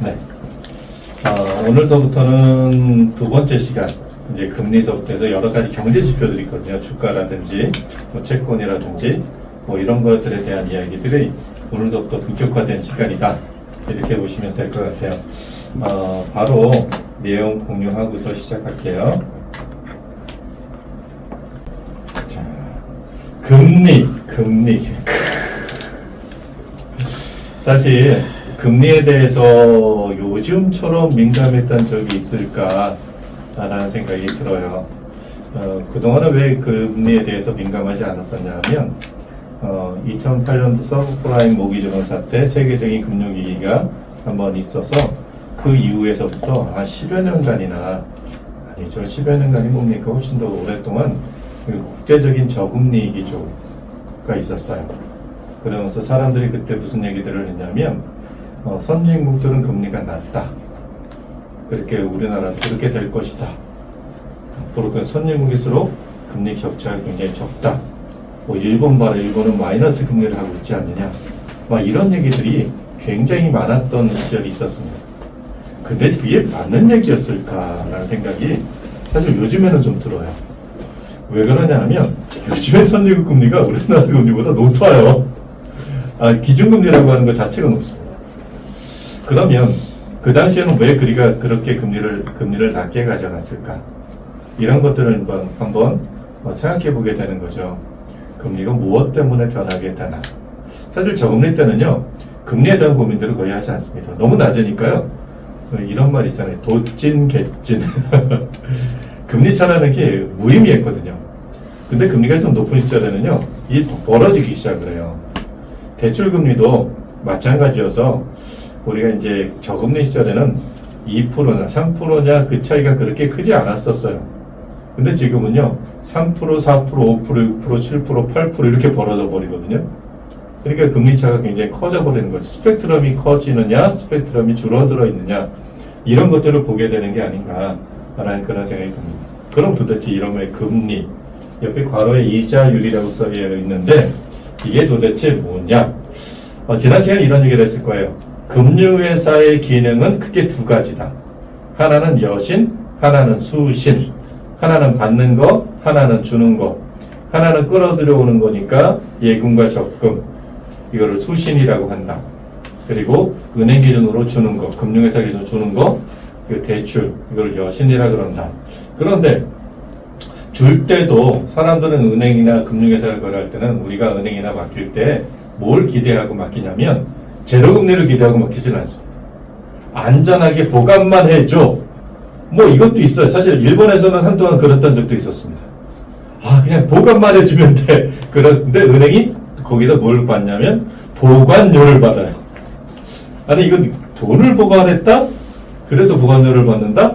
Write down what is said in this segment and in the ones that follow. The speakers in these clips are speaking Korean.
네. 오늘서부터는 두 번째 시간, 이제 금리서부터 해서 여러 가지 경제 지표들이 있거든요. 주가라든지, 뭐 채권이라든지, 뭐 이런 것들에 대한 이야기들이 오늘서부터 본격화된 시간이다. 이렇게 보시면 될 것 같아요. 바로 내용 공유하고서 시작할게요. 자, 금리. 사실, 금리에 대해서 요즘처럼 민감했던 적이 있을까라는 생각이 들어요. 그동안은 왜 금리에 대해서 민감하지 않았었냐면 2008년도 서브프라임 모기지원 사태, 세계적인 금융위기가 한번 있어서 그 이후에서부터 한 10여 년간이나, 아니죠, 10여 년간이 뭡니까? 훨씬 더 오랫동안 국제적인 저금리 기조가 있었어요. 그러면서 사람들이 그때 무슨 얘기들을 했냐면 선진국들은 금리가 낮다. 그렇게 우리나라도 그렇게 될 것이다. 앞으로 선진국일수록 금리 격차가 굉장히 적다. 뭐 일본 봐라, 일본은 마이너스 금리를 하고 있지 않느냐. 막 이런 얘기들이 굉장히 많았던 시절이 있었습니다. 근데 그게 맞는 얘기였을까라는 생각이 사실 요즘에는 좀 들어요. 왜 그러냐 하면 요즘엔 선진국 금리가 우리나라 금리보다 높아요. 기준금리라고 하는 것 자체가 높습니다. 그러면 그 당시에는 왜 우리가 그렇게 금리를 낮게 가져갔을까? 이런 것들을 한번 생각해 보게 되는 거죠. 금리가 무엇 때문에 변하게 되나? 사실 저금리 때는요, 금리에 대한 고민들을 거의 하지 않습니다. 너무 낮으니까요. 이런 말 있잖아요. 도찐 개찐. 금리 차라는 게 무의미했거든요. 근데 금리가 좀 높은 시절에는요, 이 벌어지기 시작을 해요. 대출금리도 마찬가지여서 우리가 이제 저금리 시절에는 2%냐 3%냐 그 차이가 그렇게 크지 않았었어요. 근데 지금은요 3%, 4%, 5%, 6%, 7%, 8% 이렇게 벌어져 버리거든요. 그러니까 금리 차가 굉장히 커져 버리는 거죠. 스펙트럼이 커지느냐 스펙트럼이 줄어들어 있느냐 이런 것들을 보게 되는 게 아닌가라는 그런 생각이 듭니다. 그럼 도대체 이런 금리 옆에 괄호에 이자율이라고 써져 있는데 이게 도대체 뭐냐? 지난 시간에 이런 얘기를 했을 거예요. 금융회사의 기능은 크게 두 가지다. 하나는 여신, 하나는 수신. 하나는 받는 거, 하나는 주는 거. 하나는 끌어들여오는 거니까 예금과 적금. 이거를 수신이라고 한다. 그리고 은행 기준으로 주는 거, 금융회사 기준으로 주는 거, 대출. 이걸 여신이라 그런다. 그런데 줄 때도 사람들은 은행이나 금융회사를 거래할 때는 우리가 은행이나 맡길 때 뭘 기대하고 맡기냐면 제로금리를 기대하고 맡기지는 않습니다. 안전하게 보관만 해줘. 뭐 이것도 있어요. 사실 일본에서는 한동안 그랬던 적도 있었습니다. 그냥 보관만 해주면 돼. 그런데 은행이 거기다 뭘 받냐면 보관료를 받아요. 아니 이건 돈을 보관했다? 그래서 보관료를 받는다?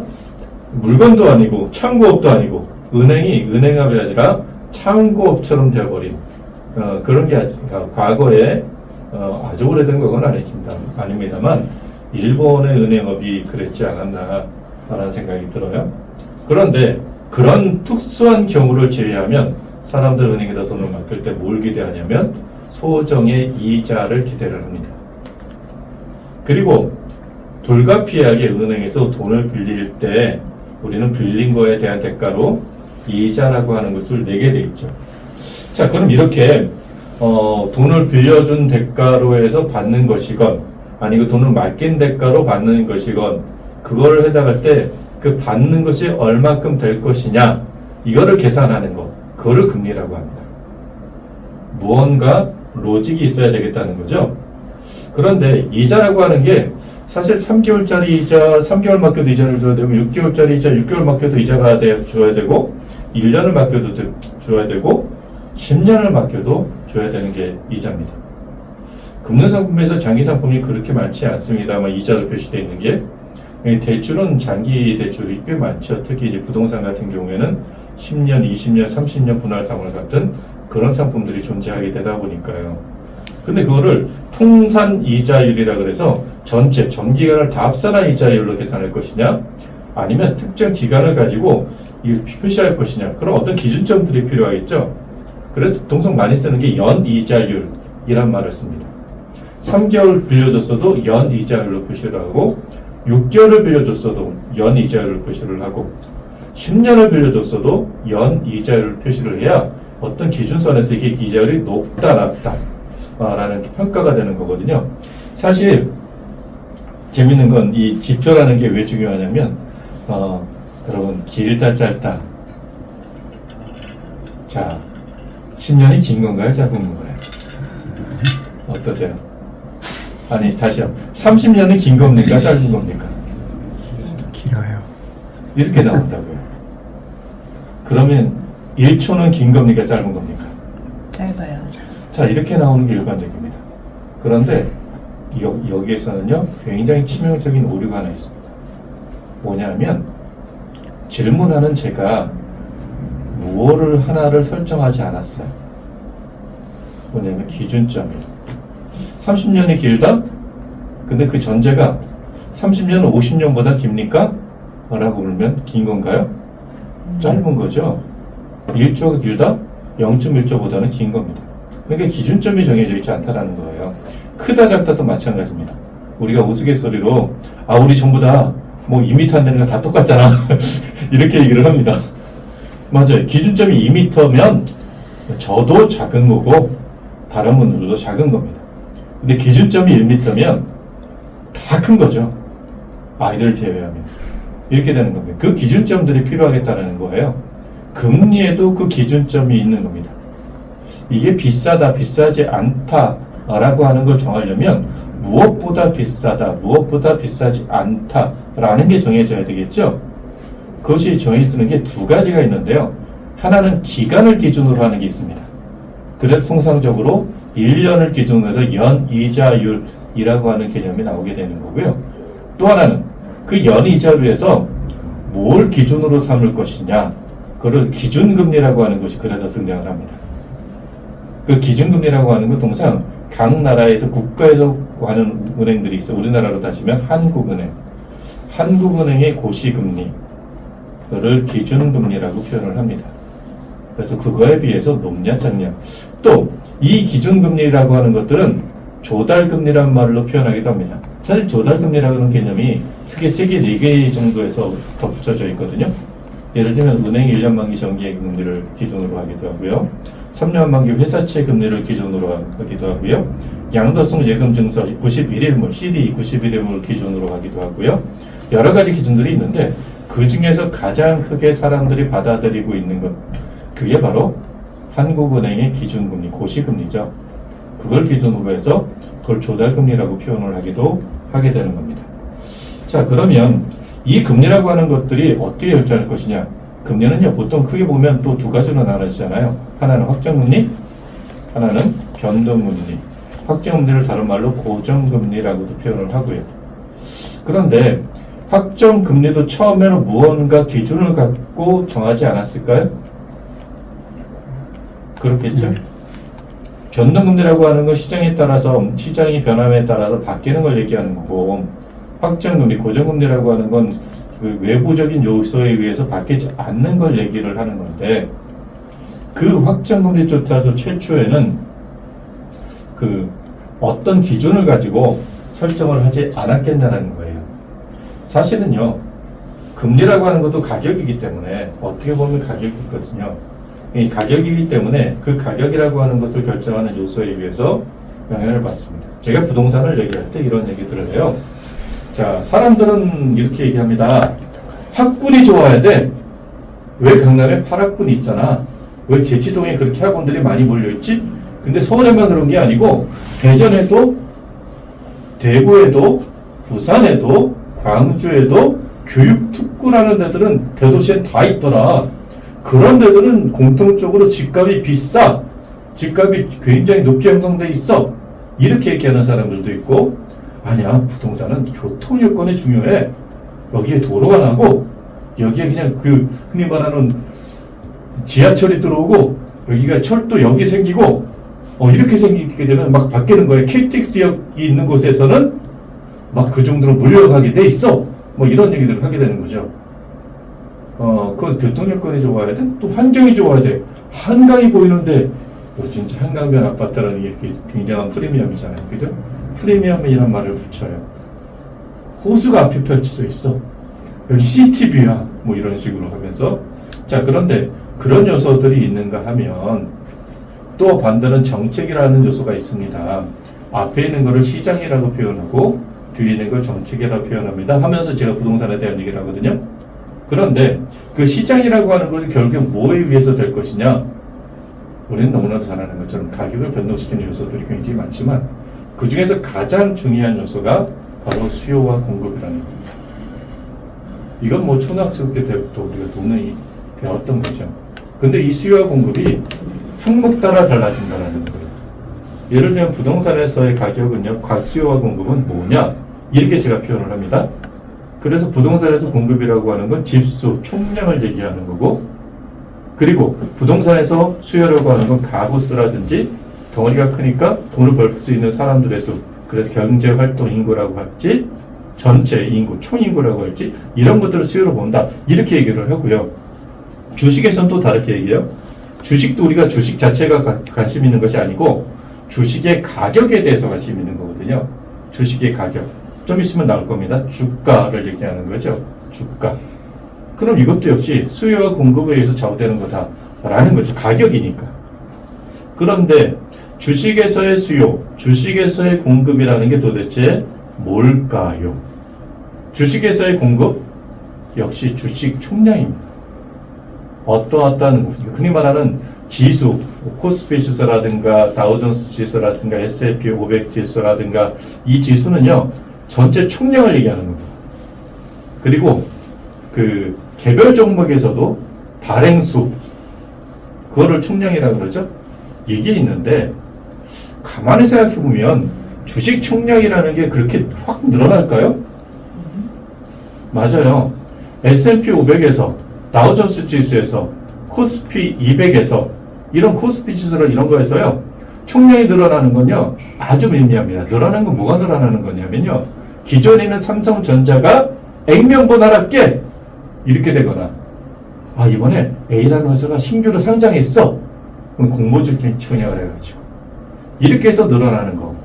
물건도 아니고 창고업도 아니고 은행이 은행업이 아니라 창고업처럼 되어버린 그런 게 과거에 아주 오래된 건 아닙니다만 일본의 은행업이 그랬지 않았나라는 생각이 들어요. 그런데 그런 특수한 경우를 제외하면 사람들 은행에다 돈을 맡길 때 뭘 기대하냐면 소정의 이자를 기대를 합니다. 그리고 불가피하게 은행에서 돈을 빌릴 때 우리는 빌린 거에 대한 대가로 이자라고 하는 것을 내게 돼 있죠. 자, 그럼 이렇게 돈을 빌려준 대가로 해서 받는 것이건 아니고 돈을 맡긴 대가로 받는 것이건 그거를 해당할 때 그 받는 것이 얼마큼 될 것이냐 이거를 계산하는 거 그거를 금리라고 합니다. 무언가 로직이 있어야 되겠다는 거죠. 그런데 이자라고 하는 게 사실 3개월짜리 이자 3개월 맡겨도 이자를 줘야 되고 6개월짜리 이자 6개월 맡겨도 이자가 줘야 되고 1년을 맡겨도 줘야 되고 10년을 맡겨도 줘야 되는 게 이자입니다. 금융상품에서 장기상품이 그렇게 많지 않습니다만 이자로 표시되어 있는 게 대출은 장기 대출이 꽤 많죠. 특히 이제 부동산 같은 경우에는 10년, 20년, 30년 분할상환 같은 그런 상품들이 존재하게 되다 보니까요. 근데 그거를 통산 이자율이라 그래서 전체 전기간을 다 합산한 이자율로 계산할 것이냐 아니면 특정 기간을 가지고 표시할 것이냐 그런 어떤 기준점들이 필요하겠죠. 그래서 통상 많이 쓰는 게 연이자율이란 말을 씁니다. 3개월 빌려줬어도 연 이자율로 표시를 하고 6개월을 빌려줬어도 연 이자율을 표시를 하고 10년을 빌려줬어도 연 이자율을 표시를 해야 어떤 기준선에서 이게 이자율이 높다 낮다 라는 평가가 되는 거거든요. 사실 재밌는 건 이 지표라는 게 왜 중요하냐면 여러분 길다 짧다. 자 10년이 긴 건가요 작은 건가요? 어떠세요? 아니 다시요. 30년은 긴 겁니까 짧은 겁니까? 길어요. 이렇게 나온다고요. 그러면 1초는 긴 겁니까 짧은 겁니까? 짧아요. 자 이렇게 나오는 게 일반적입니다. 그런데 여기에서는요 굉장히 치명적인 오류가 하나 있습니다. 뭐냐면 질문하는 제가 무엇을 하나를 설정하지 않았어요. 뭐냐면 기준점이에요. 30년이 길다? 근데 그 전제가 30년은 50년보다 깁니까? 라고 물으면 긴 건가요? 짧은 거죠. 1조가 길다? 0.1조보다는 긴 겁니다. 그러니까 기준점이 정해져 있지 않다라는 거예요. 크다 작다도 마찬가지입니다. 우리가 우스갯소리로 우리 전부 다 뭐 2m 안 되는 거 다 똑같잖아 이렇게 얘기를 합니다. 맞아요. 기준점이 2m면 저도 작은 거고 다른 분들도 작은 겁니다. 근데 기준점이 1m면 다 큰 거죠. 아이들 제외하면. 이렇게 되는 겁니다. 그 기준점들이 필요하겠다는 거예요. 금리에도 그 기준점이 있는 겁니다. 이게 비싸다, 비싸지 않다라고 하는 걸 정하려면 무엇보다 비싸다, 무엇보다 비싸지 않다라는 게 정해져야 되겠죠. 그것이 정해지는 게 두 가지가 있는데요. 하나는 기간을 기준으로 하는 게 있습니다. 그래서 통상적으로 1년을 기준으로 해서 연이자율이라고 하는 개념이 나오게 되는 거고요. 또 하나는 그 연이자율에서 뭘 기준으로 삼을 것이냐, 그걸 기준금리라고 하는 것이 그래서 등장을 합니다. 그 기준금리라고 하는 건 통상 각 나라에서 국가에서 하는 은행들이 있어. 우리나라로 따지면 한국은행의 고시금리를 기준금리라고 표현을 합니다. 그래서 그거에 비해서 높냐 작냐. 또 이 기준금리라고 하는 것들은 조달금리란 말로 표현하기도 합니다. 사실 조달금리라고 하는 개념이 크게 3개, 4개 정도에서 덧붙여져 있거든요. 예를 들면 은행 1년 만기 정기금리를 기준으로 하기도 하고요. 3년 만기 회사채 금리를 기준으로 하기도 하고요. 양도성 예금 증서 91일물, CD 91일물 기준으로 하기도 하고요. 여러 가지 기준들이 있는데 그 중에서 가장 크게 사람들이 받아들이고 있는 것, 그게 바로 한국은행의 기준금리, 고시금리죠. 그걸 기준으로 해서 그걸 조달금리라고 표현을 하게 되는 겁니다. 자, 그러면 이 금리라고 하는 것들이 어떻게 결정할 것이냐? 금리는요, 보통 크게 보면 또 두 가지로 나눠지잖아요. 하나는 확정금리, 하나는 변동금리. 확정금리를 다른 말로 고정금리라고도 표현을 하고요. 그런데 확정금리도 처음에는 무언가 기준을 갖고 정하지 않았을까요? 그렇겠죠? 변동금리라고 하는 건 시장에 따라서, 시장이 변함에 따라서 바뀌는 걸 얘기하는 거고, 확정금리, 고정금리라고 하는 건 그 외부적인 요소에 의해서 바뀌지 않는 걸 얘기를 하는 건데, 그 확정금리조차도 최초에는 그 어떤 기준을 가지고 설정을 하지 않았겠냐는 거예요. 사실은요, 금리라고 하는 것도 가격이기 때문에, 어떻게 보면 가격이거든요. 이 가격이기 때문에 그 가격이라고 하는 것을 결정하는 요소에 의해서 영향을 받습니다. 제가 부동산을 얘기할 때 이런 얘기들을 해요. 자, 사람들은 이렇게 얘기합니다. 학군이 좋아야 돼. 왜 강남에 8학군이 있잖아. 왜 제치동에 그렇게 학원들이 많이 몰려있지? 근데 서울에만 그런 게 아니고 대전에도, 대구에도, 부산에도, 광주에도 교육특구라는 데들은 대도시엔 다 있더라. 그런 데들은 공통적으로 집값이 비싸. 집값이 굉장히 높게 형성돼 있어. 이렇게 얘기하는 사람들도 있고, 아니야, 부동산은 교통 여건이 중요해. 여기에 도로가 나고, 여기에 그냥 그 흔히 말하는 지하철이 들어오고, 여기가 철도 여기 생기고, 이렇게 생기게 되면 막 바뀌는 거예요. KTX역이 있는 곳에서는 막 그 정도로 몰려가게 돼 있어. 뭐 이런 얘기들을 하게 되는 거죠. 그 교통 여건이 좋아야 돼? 또 환경이 좋아야 돼. 한강이 보이는데 진짜 한강변 아파트라는 게 굉장한 프리미엄이잖아요. 그죠? 프리미엄이란 말을 붙여요. 호수가 앞에 펼쳐져 있어. 여기 CCTV야. 뭐 이런 식으로 하면서. 자, 그런데 그런 요소들이 있는가 하면 또 반대는 정책이라는 요소가 있습니다. 앞에 있는 거를 시장이라고 표현하고 뒤에 있는 걸 정책이라고 표현합니다. 하면서 제가 부동산에 대한 얘기를 하거든요. 그런데 그 시장이라고 하는 것이 결국 뭐에 의해서 될 것이냐? 우리는 너무나도 잘 아는 것처럼 가격을 변동시키는 요소들이 굉장히 많지만 그 중에서 가장 중요한 요소가 바로 수요와 공급이라는 겁니다. 이건 뭐 초등학생 때부터 우리가 동네히 배웠던 거죠. 근데 이 수요와 공급이 항목 따라 달라진다는 거예요. 예를 들면 부동산에서의 가격은요, 수요와 공급은 뭐냐? 이렇게 제가 표현을 합니다. 그래서 부동산에서 공급이라고 하는 건 집수, 총량을 얘기하는 거고, 그리고 부동산에서 수요라고 하는 건 가구 수라든지 덩어리가 크니까 돈을 벌 수 있는 사람들의 수, 그래서 경제활동 인구라고 할지, 전체 인구, 총인구라고 할지, 이런 것들을 수요로 본다. 이렇게 얘기를 하고요. 주식에서는 또 다르게 얘기해요. 주식도 우리가 주식 자체가 관심 있는 것이 아니고 주식의 가격에 대해서 관심 있는 거거든요. 주식의 가격. 좀 있으면 나올 겁니다. 주가를 얘기하는 거죠. 주가. 그럼 이것도 역시 수요와 공급에 의해서 좌우되는 거다라는 거죠. 가격이니까. 그런데 주식에서의 수요, 주식에서의 공급이라는 게 도대체 뭘까요? 주식에서의 공급? 역시 주식 총량입니다. 어떠한 흔히 말하는 지수, 코스피 지수라든가 다우존스 지수라든가 S&P 500 지수라든가 이 지수는요 전체 총량을 얘기하는 겁니다. 그리고 그 개별 종목에서도 발행수 그거를 총량이라고 그러죠. 이게 있는데 가만히 생각해 보면 주식 총량이라는 게 그렇게 확 늘어날까요? 맞아요. S&P 500에서 다우존스 지수에서 코스피 200에서 이런 코스피 지수나 이런 거에서요 총량이 늘어나는 건요 아주 미미합니다. 늘어나는 건 뭐가 늘어나는 거냐면요 기존에 있는 삼성전자가 액면보나락계 이렇게 되거나 이번에 A라는 회사가 신규로 상장했어 그럼 공모주 총량을 해가지고 이렇게 해서 늘어나는 거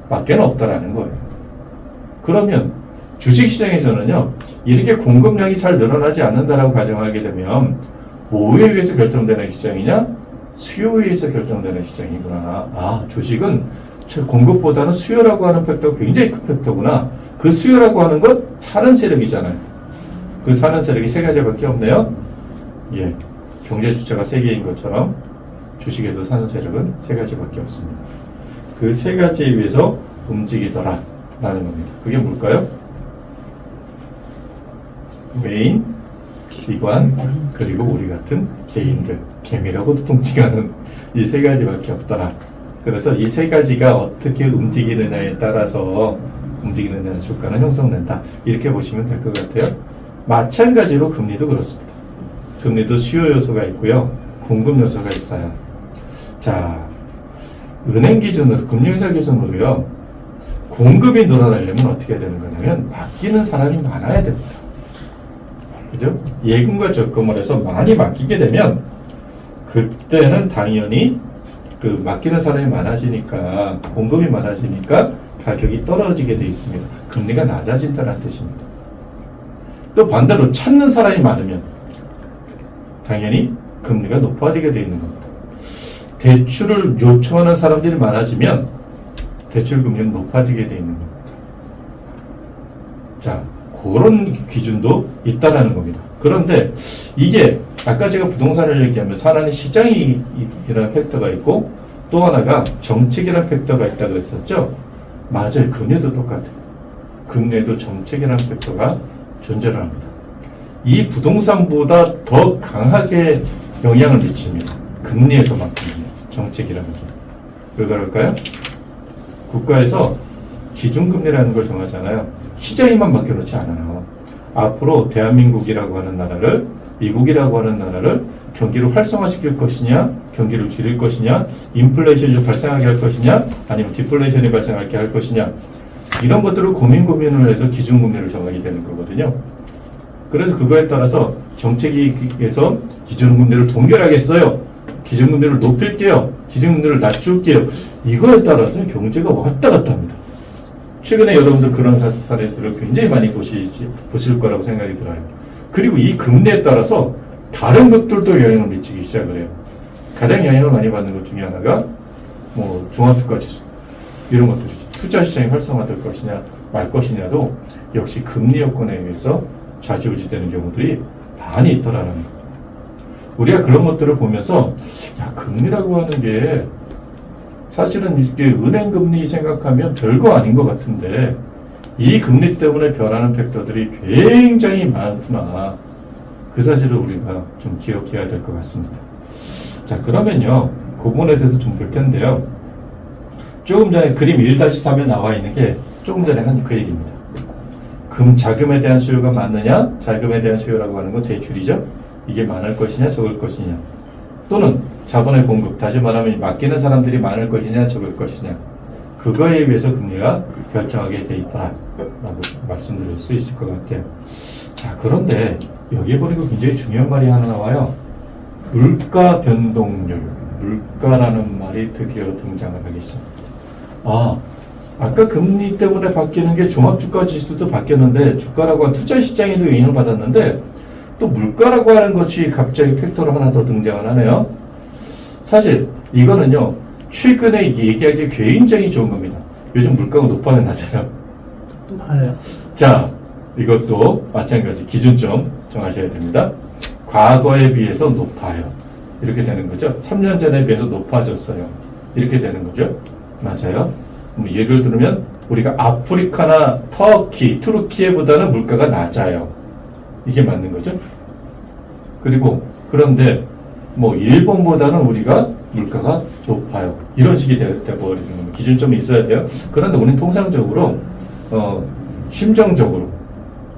밖에는 없다라는 거예요. 그러면 주식시장에서는요 이렇게 공급량이 잘 늘어나지 않는다라고 가정하게 되면 뭐에 의해서 결정되는 시장이냐? 수요에 의해서 결정되는 시장이구나. 주식은 공급보다는 수요라고 하는 팩터가 굉장히 큰 팩터구나. 그 수요라고 하는 건 사는 세력이잖아요. 그 사는 세력이 세 가지밖에 없네요. 예, 경제 주체가 세 개인 것처럼 주식에서 사는 세력은 세 가지밖에 없습니다. 그 세 가지에 의해서 움직이더라 라는 겁니다. 그게 뭘까요? 메인, 기관, 그리고 우리 같은 개인들, 개미라고도 통칭하는 이 세 가지밖에 없더라. 그래서 이 세 가지가 어떻게 움직이느냐에 따라서 움직이느냐의 주가는 형성된다. 이렇게 보시면 될 것 같아요. 마찬가지로 금리도 그렇습니다. 금리도 수요 요소가 있고요. 공급 요소가 있어요. 자, 은행 기준으로, 금융회사 기준으로요. 공급이 늘어나려면 어떻게 되는 거냐면 맡기는 사람이 많아야 됩니다. 그죠? 예금과 적금을 해서 많이 맡기게 되면 그때는 당연히 그 맡기는 사람이 많아지니까 공급이 많아지니까 가격이 떨어지게 돼 있습니다. 금리가 낮아진다는 뜻입니다. 또 반대로 찾는 사람이 많으면 당연히 금리가 높아지게 돼 있는 겁니다. 대출을 요청하는 사람들이 많아지면 대출 금리는 높아지게 돼 있는 겁니다. 자, 그런 기준도 있다라는 겁니다. 그런데 이게 아까 제가 부동산을 얘기하면서 하나는 시장이라는 팩터가 있고 또 하나가 정책이라는 팩터가 있다고 했었죠. 맞아요. 금리도 똑같아요. 금리에도 정책이라는 팩터가 존재를 합니다. 이 부동산보다 더 강하게 영향을 미칩니다. 금리에서만큼은요. 정책이라는 게. 왜 그럴까요? 국가에서 기준금리라는 걸 정하잖아요. 시장에만 맡겨놓지 않아요. 앞으로 대한민국이라고 하는 나라를, 미국이라고 하는 나라를 경기를 활성화시킬 것이냐, 경기를 줄일 것이냐, 인플레이션이 발생하게 할 것이냐, 아니면 디플레이션이 발생하게 할 것이냐, 이런 것들을 고민을 해서 기준금리를 정하게 되는 거거든요. 그래서 그거에 따라서 정책위에서 기준금리를 동결하겠어요. 기준금리를 높일게요. 기준금리를 낮출게요. 이거에 따라서는 경제가 왔다 갔다 합니다. 최근에 여러분들 그런 사례들을 굉장히 많이 보실 거라고 생각이 들어요. 그리고 이 금리에 따라서 다른 것들도 영향을 미치기 시작을 해요. 가장 영향을 많이 받는 것 중에 하나가 뭐 종합주가지수 이런 것들이죠. 투자 시장이 활성화될 것이냐 말 것이냐도 역시 금리 여건에 의해서 좌지우지되는 경우들이 많이 있더라는 거. 우리가 그런 것들을 보면서 야 금리라고 하는 게 사실은 이게 은행 금리 생각하면 별거 아닌 것 같은데 이 금리 때문에 변하는 팩터들이 굉장히 많구나. 그 사실을 우리가 좀 기억해야 될 것 같습니다. 자 그러면요 그 부분에 대해서 좀 볼 텐데요. 조금 전에 그림 1-3에 나와 있는 게 조금 전에 한 그 얘기입니다. 자금에 대한 수요가 많느냐? 자금에 대한 수요라고 하는 건 대출이죠. 이게 많을 것이냐 적을 것이냐 또는 자본의 공급 다시 말하면 맡기는 사람들이 많을 것이냐 적을 것이냐 그거에 의해서 금리가 결정하게 돼 있다라고 말씀드릴 수 있을 것 같아요. 자 그런데 여기에 보니까 굉장히 중요한 말이 하나 나와요. 물가 변동률 물가라는 말이 드디어 등장을 하기 시작합니다. 아까 금리 때문에 바뀌는 게 종합주가 지수도 바뀌었는데 주가라고 한 투자 시장에도 영향을 받았는데 또 물가라고 하는 것이 갑자기 팩터로 하나 더 등장을 하네요. 사실 이거는요 최근에 얘기하기 굉장히 좋은 겁니다. 요즘 물가가 높아요 낮아요? 높아요. 자 이것도 마찬가지 기준점 정하셔야 됩니다. 과거에 비해서 높아요. 이렇게 되는 거죠. 3년 전에 비해서 높아졌어요. 이렇게 되는 거죠. 맞아요. 예를 들면 우리가 아프리카나 터키, 투르키예보다는 물가가 낮아요. 이게 맞는 거죠. 그리고 그런데 뭐 일본보다는 우리가 물가가 높아요. 이런 식이 돼버리는 겁니다. 기준점이 있어야 돼요. 그런데 우리는 통상적으로 심정적으로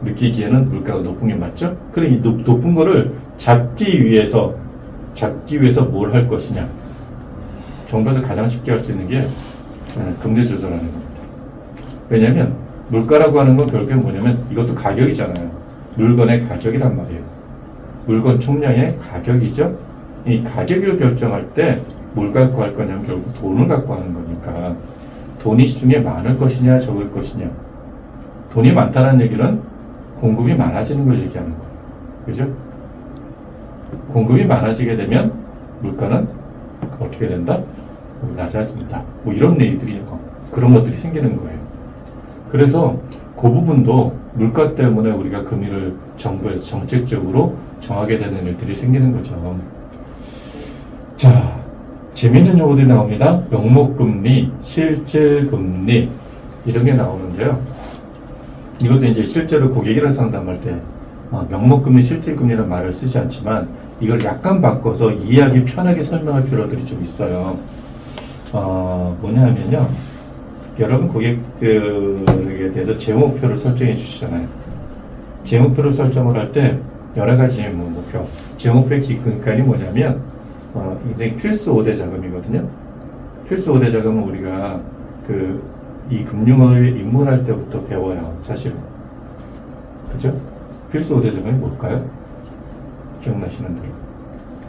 느끼기에는 물가가 높은 게 맞죠. 그럼 이 높은 거를 잡기 위해서 뭘 할 것이냐. 정부에서 가장 쉽게 할 수 있는 게 금리 조절하는 겁니다. 왜냐하면 물가라고 하는 건 결국엔 뭐냐면 이것도 가격이잖아요. 물건의 가격이란 말이에요. 물건 총량의 가격이죠. 이 가격을 결정할 때 뭘 갖고 할 거냐면 결국 돈을 갖고 하는 거니까 돈이 시중에 많을 것이냐 적을 것이냐. 돈이 많다는 얘기는 공급이 많아지는 걸 얘기하는 거예요. 그죠? 공급이 많아지게 되면 물가는 어떻게 된다? 낮아진다. 뭐 이런 얘기들이 그런 것들이 생기는 거예요. 그래서 그 부분도 물가 때문에 우리가 금리를 정부에서 정책적으로 정하게 되는 일들이 생기는 거죠. 자, 재미있는 용어들이 나옵니다. 명목금리, 실질금리 이런 게 나오는데요. 이것도 이제 실제로 고객이랑 상담할 때 명목금리, 실질금리라는 말을 쓰지 않지만 이걸 약간 바꿔서 이해하기 편하게 설명할 필요들이 좀 있어요. 뭐냐 하면요. 여러분 고객들에 대해서 재무목표를 설정해 주시잖아요. 재무목표를 설정을 할 때 여러 가지 목표. 재무목표의 기근간이 뭐냐면 인생 필수 5대 자금이거든요. 필수 5대 자금은 우리가 이 금융을 입문할 때부터 배워요. 사실은. 그죠? 필수 5대 자금이 뭘까요? 기억나시는 대로.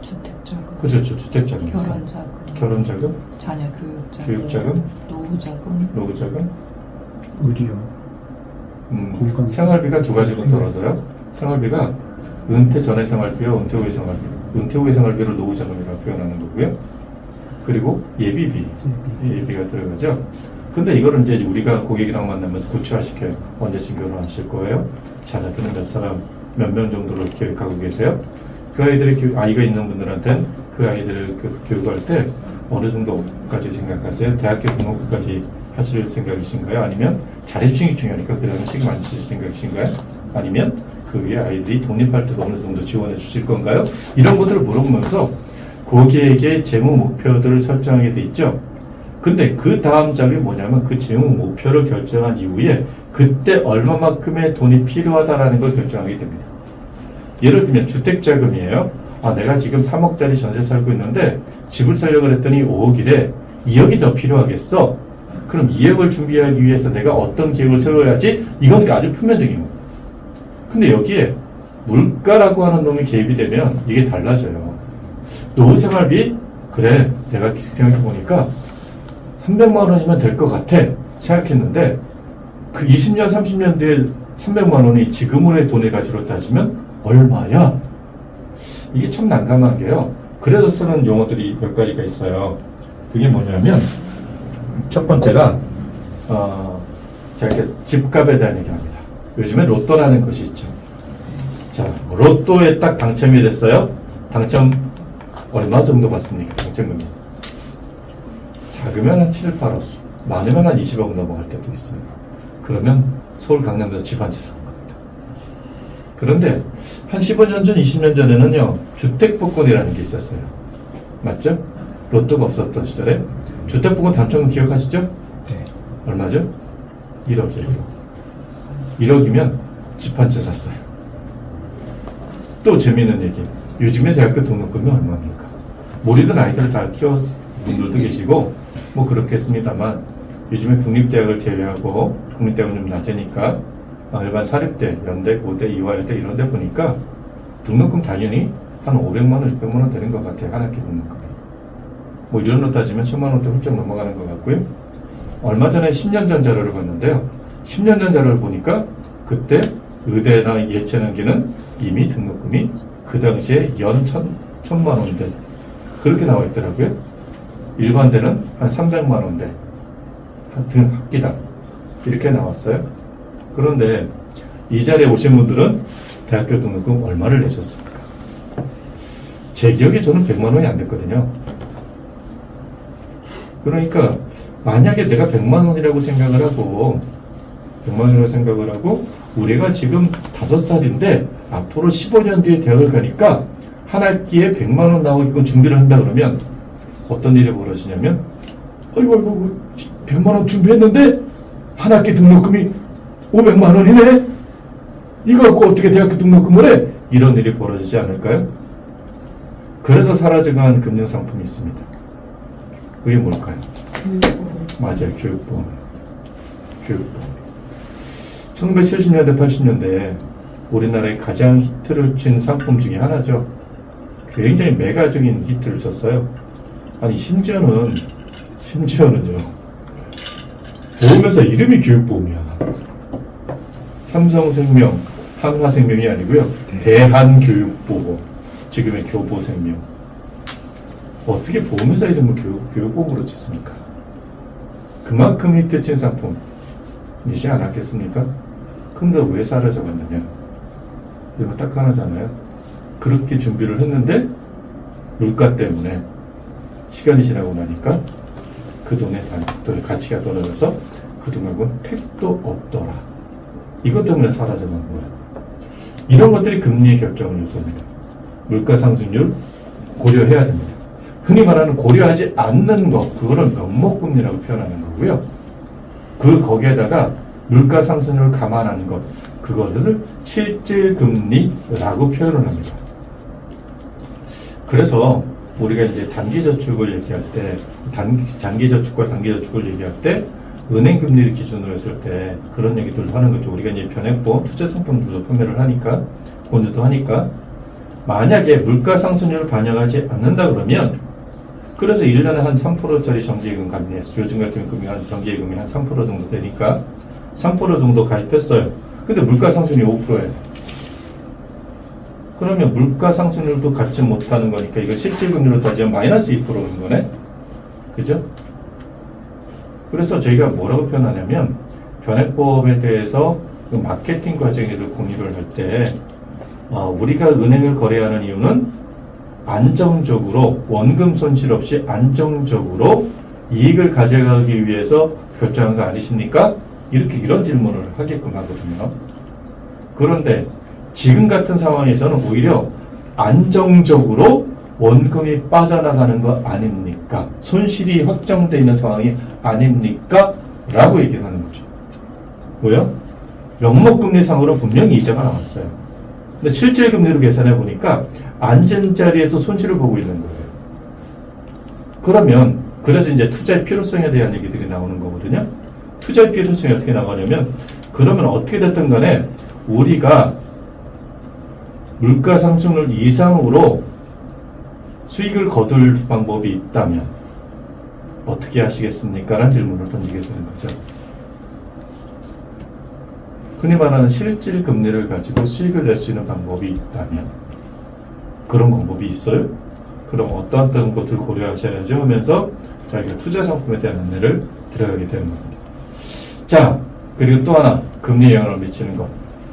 주택자금. 그렇죠. 주택자금. 결혼자금. 결혼자금. 자녀 교육자금. 교육자금. 노후자금. 노후자금. 의료. 생활비가 두 가지로 떨어져요. 생활비가 은퇴 전의 생활비와 은퇴 후의 생활비. 은퇴 후의 생활비를 노후자금이라고 표현하는 거고요. 그리고 예비가 들어가죠. 근데 이거를 이제 우리가 고객이랑 만나면서 구체화시켜요. 언제쯤 결혼하실 거예요? 자녀들은 몇 명 정도로 계획하고 계세요? 그 아이들이 아이가 있는 분들한테는 그 아이들을 교육할 때 어느 정도까지 생각하세요? 대학교 등록까지 하실 생각이신가요? 아니면 자립심이 중요하니까 그 다음에 시금 안 치실 생각이신가요? 아니면 그 위에 아이들이 독립할 때도 어느 정도 지원해 주실 건가요? 이런 것들을 물어보면서 고객에게 재무 목표들을 설정하게 돼 있죠. 근데 그 다음 작업이 뭐냐면 그 재무 목표를 결정한 이후에 그때 얼마만큼의 돈이 필요하다라는 걸 결정하게 됩니다. 예를 들면 주택자금이에요. 내가 지금 3억짜리 전세 살고 있는데 집을 살려고 했더니 5억이래. 2억이 더 필요하겠어. 그럼 2억을 준비하기 위해서 내가 어떤 계획을 세워야지? 이건 아주 표면적인 거예요. 근데 여기에 물가라고 하는 놈이 개입이 되면 이게 달라져요. 노후생활비 그래, 내가 생각해보니까 300만 원이면 될 것 같아 생각했는데 그 20년, 30년 뒤에 300만 원이 지금의 돈의 가치로 따지면 얼마야? 이게 참 난감한 게요. 그래서 쓰는 용어들이 몇 가지가 있어요. 그게 뭐냐면 첫 번째가 제가 이렇게 집값에 대한 얘기합니다. 요즘에 로또라는 것이 있죠. 자, 로또에 딱 당첨이 됐어요. 당첨 얼마 정도 받습니까? 당첨금이 작으면 한 7, 8억, 많으면 한 20억 넘어갈 때도 있어요. 그러면 서울 강남에서 집 한 채 사는 겁니다. 그런데 한 15년 전, 20년 전에는요, 주택복권이라는 게 있었어요. 맞죠? 로또가 없었던 시절에 주택복권 당첨금 기억하시죠? 네. 얼마죠? 1억이에요. 1억이면 집 한 채 샀어요. 또 재미있는 얘기. 요즘에 대학교 등록금이 얼마입니까? 모르던 아이들 다 키워 분들도 계시고 뭐 그렇겠습니다만 요즘에 국립대학을 제외하고 국립대학은 좀 낮으니까 일반 사립대, 연대, 고대, 이화여대 이런 데 보니까 등록금 당연히 한 500만 원, 600만 원 되는 것 같아요. 한 학기 등록금이. 뭐 이런 로 따지면 1000만 원대 훌쩍 넘어가는 것 같고요. 얼마 전에 10년 전 자료를 봤는데요. 10년 전 자료를 보니까 그때 의대나 예체능계는 이미 등록금이 그 당시에 연 1000만 원대 그렇게 나와 있더라고요. 일반대는 한 300만 원대 등 학기당 이렇게 나왔어요. 그런데 이 자리에 오신 분들은 대학교 등록금 얼마를 내셨습니까? 제 기억에 저는 100만 원이 안 됐거든요. 그러니까 만약에 내가 100만 원이라고 생각을 하고 100만 원이라고 생각을 하고 우리가 지금 5살인데 앞으로 15년 뒤에 대학을 가니까 한 학기에 100만 원 나오게끔 준비를 한다 그러면 어떤 일이 벌어지냐면 아이고 100만 원 준비했는데 한 학기 등록금이 500만 원이네? 이거 갖고 어떻게 대학교 등록금을 해? 이런 일이 벌어지지 않을까요? 그래서 사라져간 금융상품이 있습니다. 그게 뭘까요? 교육보험. 맞아요. 교육보험. 교육보험. 1970년대, 80년대 우리나라의 가장 히트를 친 상품 중에 하나죠. 굉장히 메가적인 히트를 쳤어요. 아니 심지어는요 보험회사 이름이 교육보험이야. 삼성생명, 한화생명이 아니고요. 대한교육보험, 지금의 교보생명. 어떻게 보험회사 이름을 교육보험으로 짓습니까? 그만큼 히트친 상품이지 않았겠습니까? 근데 왜 사라져갔느냐? 이거 딱 하나잖아요. 그렇게 준비를 했는데 물가 때문에 시간이 지나고 나니까 그 돈의 가치가 떨어져서 그 돈하고는 택도 없더라. 이것 때문에 사라져간 거예요. 이런 것들이 금리의 결정을 요소입니다. 물가 상승률 고려해야 됩니다. 흔히 말하는 고려하지 않는 것, 그거는 명목금리라고 표현하는 거고요. 거기에다가 물가 상승률을 감안하는 것, 그것을 실질금리라고 표현을 합니다. 그래서 우리가 이제 단기저축을 얘기할 때, 장기저축과 단기저축을 얘기할 때, 은행금리를 기준으로 했을 때 그런 얘기들을 하는 거죠. 우리가 이제 변액보험, 투자상품들도 판매를 하니까, 본주도 하니까, 만약에 물가 상승률을 반영하지 않는다 그러면, 그래서 1년에 한 3%짜리 정기예금 가입했어요. 요즘 같은 금이 한 정기예금이 한 3% 정도 되니까 3% 정도 가입했어요. 근데 물가 상승률이 5%예요. 그러면 물가 상승률도 갖지 못하는 거니까 이거 실질금리로 따지면 마이너스 2%인 거네. 그죠? 그래서 저희가 뭐라고 표현하냐면 변액보험에 대해서 그 마케팅 과정에서 공유를 할 때 우리가 은행을 거래하는 이유는 안정적으로 원금 손실 없이 안정적으로 이익을 가져가기 위해서 결정한 거 아니십니까? 이런 질문을 하게끔 하거든요. 그런데 지금 같은 상황에서는 오히려 안정적으로 원금이 빠져나가는 거 아닙니까? 손실이 확정되어 있는 상황이 아닙니까? 라고 얘기를 하는 거죠. 왜요? 명목금리상으로 분명히 이자가 나왔어요. 근데 실질금리로 계산해 보니까 앉은 자리에서 손실을 보고 있는 거예요. 그러면 그래서 이제 투자의 필요성에 대한 얘기들이 나오는 거거든요. 투자의 필요성이 어떻게 나가냐면 그러면 어떻게 됐든 간에 우리가 물가 상승률 이상으로 수익을 거둘 방법이 있다면 어떻게 하시겠습니까? 라는 질문을 던지게 되는 거죠. 흔히 말하는 실질 금리를 가지고 수익을 낼 수 있는 방법이 있다면 그런 방법이 있어요? 그럼 어떤 것을 고려하셔야죠 하면서 자기가 투자 상품에 대한 안내를 들어가게 되는 겁니다. 자, 그리고 또 하나 금리에 영향을 미치는 것.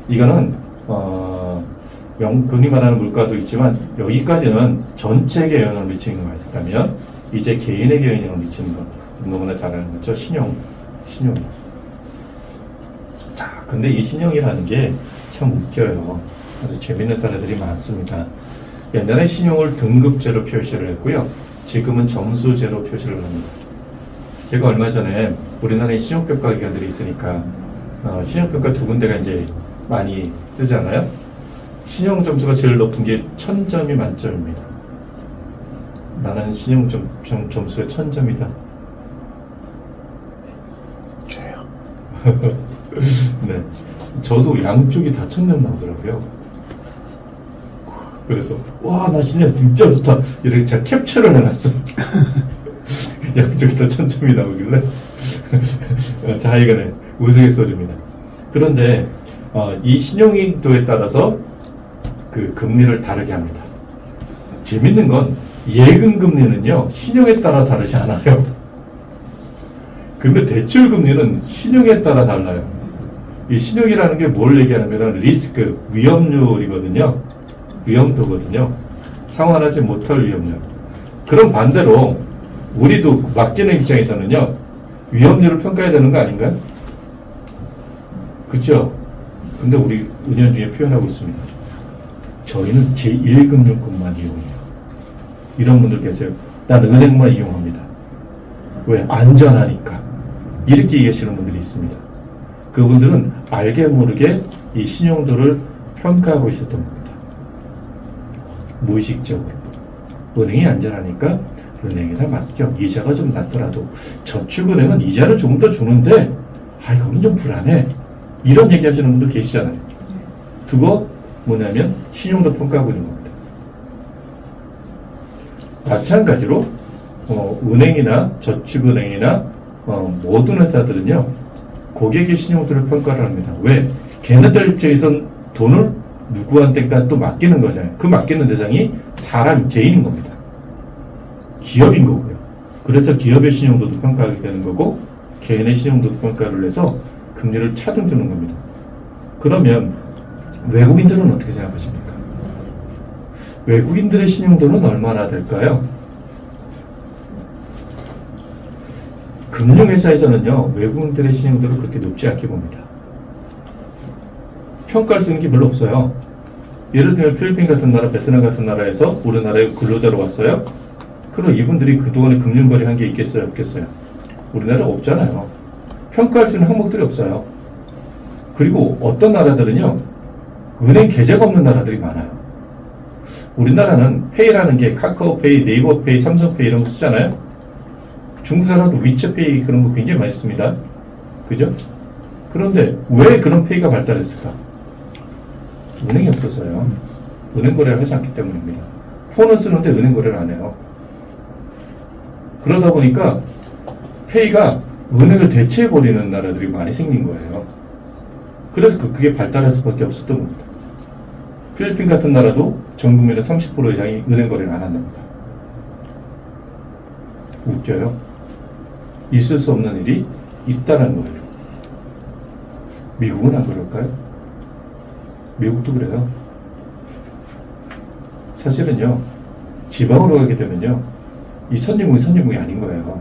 이거는 금리 말하는 물가도 있지만 여기까지는 전체에게 영향을 미치는 것 같다면 이제 개인에게 영향을 미치는 것. 너무나 잘 아는 거죠. 신용. 자, 근데 이 신용이라는 게 참 웃겨요. 아주 재밌는 사례들이 많습니다. 옛날에 신용을 등급제로 표시를 했고요. 지금은 점수제로 표시를 합니다. 제가 얼마 전에 우리나라에 신용평가 기관들이 있으니까 신용평가 두 군데가 이제 많이 쓰잖아요. 신용 점수가 제일 높은 게 1000점이 만점입니다. 나는 신용 점수가 1000점이다. 저요. 네. 저도 양쪽이 다 1000점 나오더라고요. 그래서 와, 나 신용 진짜 좋다. 이렇게 제가 캡처를 해놨어. 양쪽이 다 1000점이 나오길래 자, 이거는 우스갯소리입니다. 그런데 이 신용도에 따라서 그 금리를 다르게 합니다. 재밌는 건 예금 금리는요 신용에 따라 다르지 않아요. 근데 대출 금리는 신용에 따라 달라요. 이 신용이라는 게 뭘 얘기하냐면 리스크, 위험률이거든요. 위험도거든요. 상환하지 못할 위험률. 그럼 반대로 우리도 맡기는 입장에서는요 위험률을 평가해야 되는 거 아닌가요? 그렇죠? 근데 우리 은연중에 표현하고 있습니다. 저희는 제1금융권만 이용해요. 이런 분들 계세요. 난 은행만 이용합니다. 왜? 안전하니까. 이렇게 얘기하시는 분들이 있습니다. 그분들은 알게 모르게 이 신용도를 평가하고 있었던 겁니다. 무의식적으로. 은행이 안전하니까 은행에다 맡겨. 이자가 좀 낮더라도. 저축은행은 이자를 조금 더 주는데 이거는 좀 불안해. 이런 얘기 하시는 분들 계시잖아요. 그거 뭐냐면 신용도 평가하고 있는 겁니다. 마찬가지로 은행이나 저축은행이나 모든 회사들은요 고객의 신용도를 평가를 합니다. 왜? 걔네들 입장에선 돈을 누구한테가 또 맡기는 거잖아요. 그 맡기는 대상이 사람, 개인인 겁니다. 기업인 거고요. 그래서 기업의 신용도도 평가하게 되는 거고 개인의 신용도도 평가를 해서 금리를 차등 주는 겁니다. 그러면 외국인들은 어떻게 생각하십니까? 외국인들의 신용도는 얼마나 될까요? 금융회사에서는요 외국인들의 신용도를 그렇게 높지 않게 봅니다. 평가할 수 있는 게 별로 없어요. 예를 들면 필리핀 같은 나라, 베트남 같은 나라에서 우리나라에 근로자로 왔어요. 그럼 이분들이 그동안에 금융거래 한 게 있겠어요? 없겠어요? 우리나라 없잖아요. 평가할 수 있는 항목들이 없어요. 그리고 어떤 나라들은요 은행 계좌가 없는 나라들이 많아요. 우리나라는 페이라는 게 카카오페이, 네이버페이, 삼성페이 이런 거 쓰잖아요. 중국 사람도 위챗페이 그런 거 굉장히 많이 씁니다. 그죠? 그런데 왜 그런 페이가 발달했을까? 은행이 없어서요. 은행 거래를 하지 않기 때문입니다. 폰은 쓰는데 은행 거래를 안 해요. 그러다 보니까 페이가 은행을 대체해버리는 나라들이 많이 생긴 거예요. 그래서 그게 발달할 수밖에 없었던 겁니다. 필리핀 같은 나라도 전 국민의 30% 이상이 은행 거래를 안 한답니다. 웃겨요. 있을 수 없는 일이 있다는 거예요. 미국은 안 그럴까요? 미국도 그래요. 사실은요, 지방으로 가게 되면요, 이 선진국이 아닌 거예요.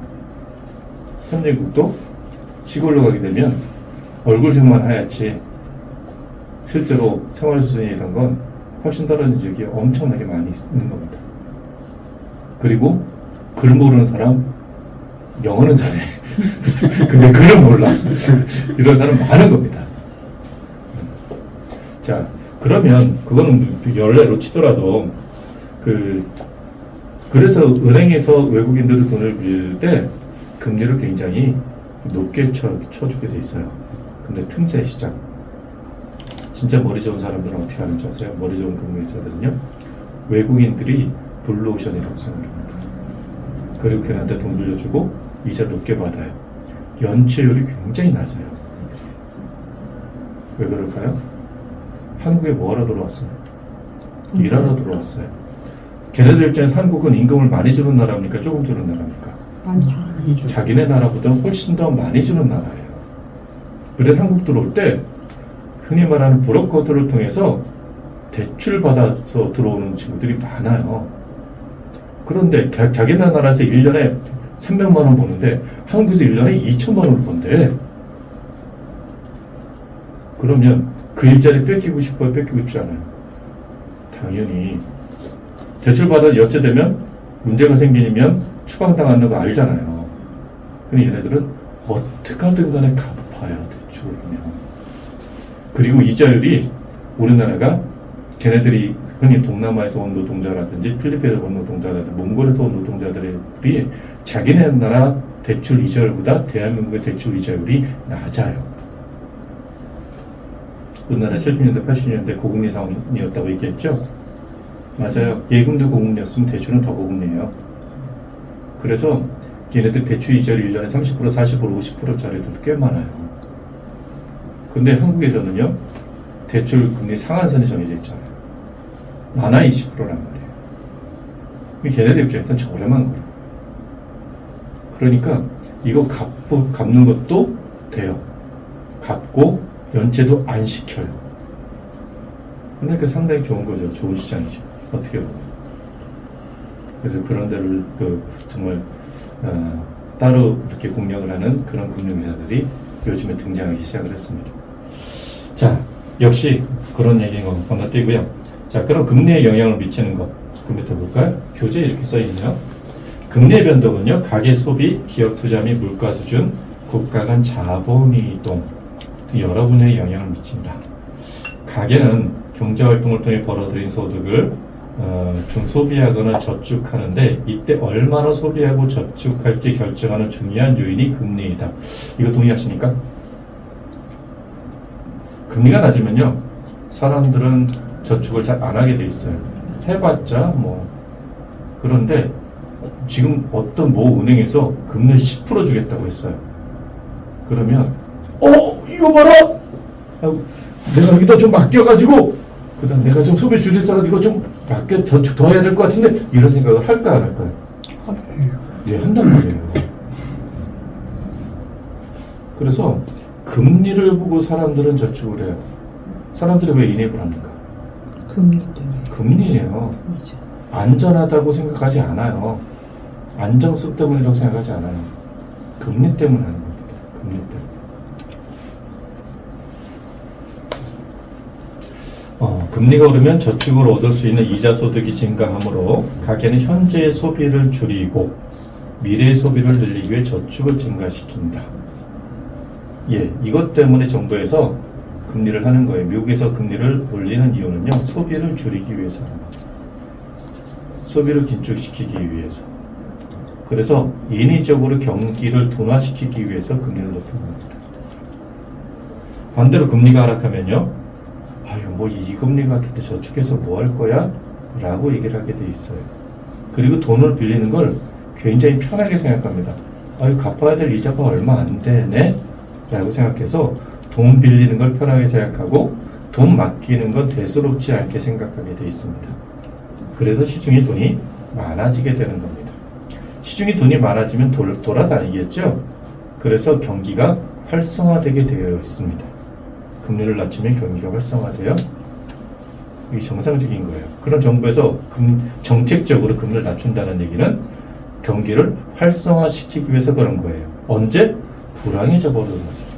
선진국도 시골로 가게 되면 얼굴색만 하얗지 실제로 생활 수준이 이런 건 훨씬 떨어진 지역이 엄청나게 많이 있는 겁니다. 그리고 글 모르는 사람 영어는 잘해. 근데 글은 몰라. 이런 사람 많은 겁니다. 자, 그러면 그거는 연례로 치더라도 그래서 은행에서 외국인들이 돈을 빌릴 때 금리를 굉장히 높게 쳐주게 돼 있어요. 근데 틈새 시장 진짜 머리 좋은 사람들은 어떻게 하는지 아세요? 머리 좋은 금융회사들은요 외국인들이 블루오션이라고 생각합니다. 그리고 걔네한테 돈 빌려주고 이자 높게 받아요. 연체율이 굉장히 낮아요. 왜 그럴까요? 한국에 뭐하러 들어왔어요? 일하러 들어왔어요. 걔네들 입장에서 한국은 임금을 많이 주는 나라입니까? 조금 주는 나라입니까? 많이 줘. 이주. 자기네 나라보다 훨씬 더 많이 주는 나라예요. 그래서 한국 들어올 때 흔히 말하는 브로커들을 통해서 대출 받아서 들어오는 친구들이 많아요. 그런데 자기네 나라에서 1년에 300만 원 버는데 한국에서 1년에 2천만 원을 번대. 그러면 그 일자리 뺏기고 싶어요? 뺏기고 싶지 않아요? 당연히. 대출 받아 연체되면 문제가 생기면 추방당하는 거 알잖아요. 근데 얘네들은 어떻게 하든 간에 갚아야 대출을 하면. 그리고 이자율이 우리나라가 걔네들이 흔히 동남아에서 온 노동자라든지 필리핀에서 온 노동자라든지 몽골에서 온 노동자들이 자기네 나라 대출 이자율보다 대한민국의 대출 이자율이 낮아요. 우리나라 70년대, 80년대 고금리 상황이었다고 얘기했죠? 맞아요. 예금도 고금리였으면 대출은 더 고금리예요. 그래서 얘네들 대출 이자율이 1년에 30%, 40%, 50%짜리도 꽤 많아요. 근데 한국에서는요, 대출 금리 상한선이 정해져 있잖아요. 많아 20%란 말이에요. 걔네들 입장에서는 저렴한 거예요. 그러니까 이거 갚는 것도 돼요. 갚고 연체도 안 시켜요. 그러니까 상당히 좋은 거죠. 좋은 시장이죠. 어떻게 보면. 그래서 그런 데를 정말 따로 이렇게 공략을 하는 그런 금융회사들이 요즘에 등장하기 시작을 했습니다. 자, 역시 그런 얘기인 거 건너뛰고요. 자, 그럼 금리에 영향을 미치는 것. 그 밑에 볼까요? 교재에 이렇게 써있네요. 금리의 변동은요, 가계 소비, 기업 투자 및 물가 수준, 국가 간 자본 이동 등 여러 분야에 영향을 미친다. 가계는 경제활동을 통해 벌어들인 소득을 중소비하거나 저축하는데 이때 얼마나 소비하고 저축할지 결정하는 중요한 요인이 금리이다. 이거 동의하십니까? 금리가 낮으면요, 사람들은 저축을 잘 안 하게 돼 있어요. 해봤자 뭐. 그런데 지금 어떤 모 은행에서 금리를 10% 주겠다고 했어요. 그러면 이거 봐라! 하고 내가 여기다 좀 맡겨가지고 그다음 내가 좀 소비 줄여서 이거 좀 맡겨 저축 더 해야 될 것 같은데 이런 생각을 할까 안 할까요? 네, 한단 말이에요. 그래서 금리를 보고 사람들은 저축을 해요. 사람들이 왜 인앱을 합니까? 금리 때문에. 금리예요. 이자. 안전하다고 생각하지 않아요. 안정성 때문이라고 생각하지 않아요. 금리 때문에 하는 겁니다. 금리 때문에. 금리가 오르면 저축으로 얻을 수 있는 이자 소득이 증가하므로 가계는 현재의 소비를 줄이고 미래의 소비를 늘리기 위해 저축을 증가시킨다. 예, 이것 때문에 정부에서 금리를 하는 거예요. 미국에서 금리를 올리는 이유는요, 소비를 줄이기 위해서라는 거죠. 소비를 긴축시키기 위해서. 그래서 인위적으로 경기를 둔화시키기 위해서 금리를 높이는 겁니다. 반대로 금리가 하락하면요, 뭐 이 금리 같은데 저축해서 뭐 할 거야? 라고 얘기를 하게 돼 있어요. 그리고 돈을 빌리는 걸 굉장히 편하게 생각합니다. 갚아야 될 이자가 얼마 안 되네? 라고 생각해서 돈 빌리는 걸 편하게 생각하고 돈 맡기는 건 대수롭지 않게 생각하게 돼 있습니다. 그래서 시중에 돈이 많아지게 되는 겁니다. 시중에 돈이 많아지면 돌아다니겠죠? 그래서 경기가 활성화되게 되어 있습니다. 금리를 낮추면 경기가 활성화돼요. 이게 정상적인 거예요. 그런 정부에서 정책적으로 금리를 낮춘다는 얘기는 경기를 활성화시키기 위해서 그런 거예요. 언제? 불황에 접어들었을 때.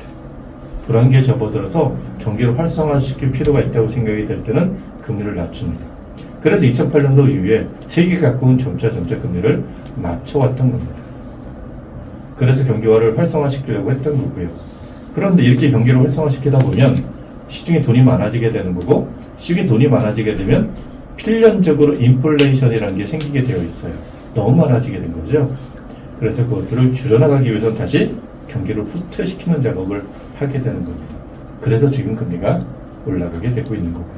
불황에 접어들어서 경기를 활성화시킬 필요가 있다고 생각이 될 때는 금리를 낮춥니다. 그래서 2008년도 이후에 세계 각국은 점차 금리를 낮춰왔던 겁니다. 그래서 경기화를 활성화시키려고 했던 거고요. 그런데 이렇게 경기를 활성화시키다 보면 시중에 돈이 많아지게 되는 거고, 시중에 돈이 많아지게 되면 필연적으로 인플레이션이라는 게 생기게 되어 있어요. 너무 많아지게 된 거죠. 그래서 그것들을 줄여나가기 위해서는 다시 경기를 후퇴시키는 작업을 하게 되는 겁니다. 그래서 지금 금리가 올라가게 되고 있는 거고요.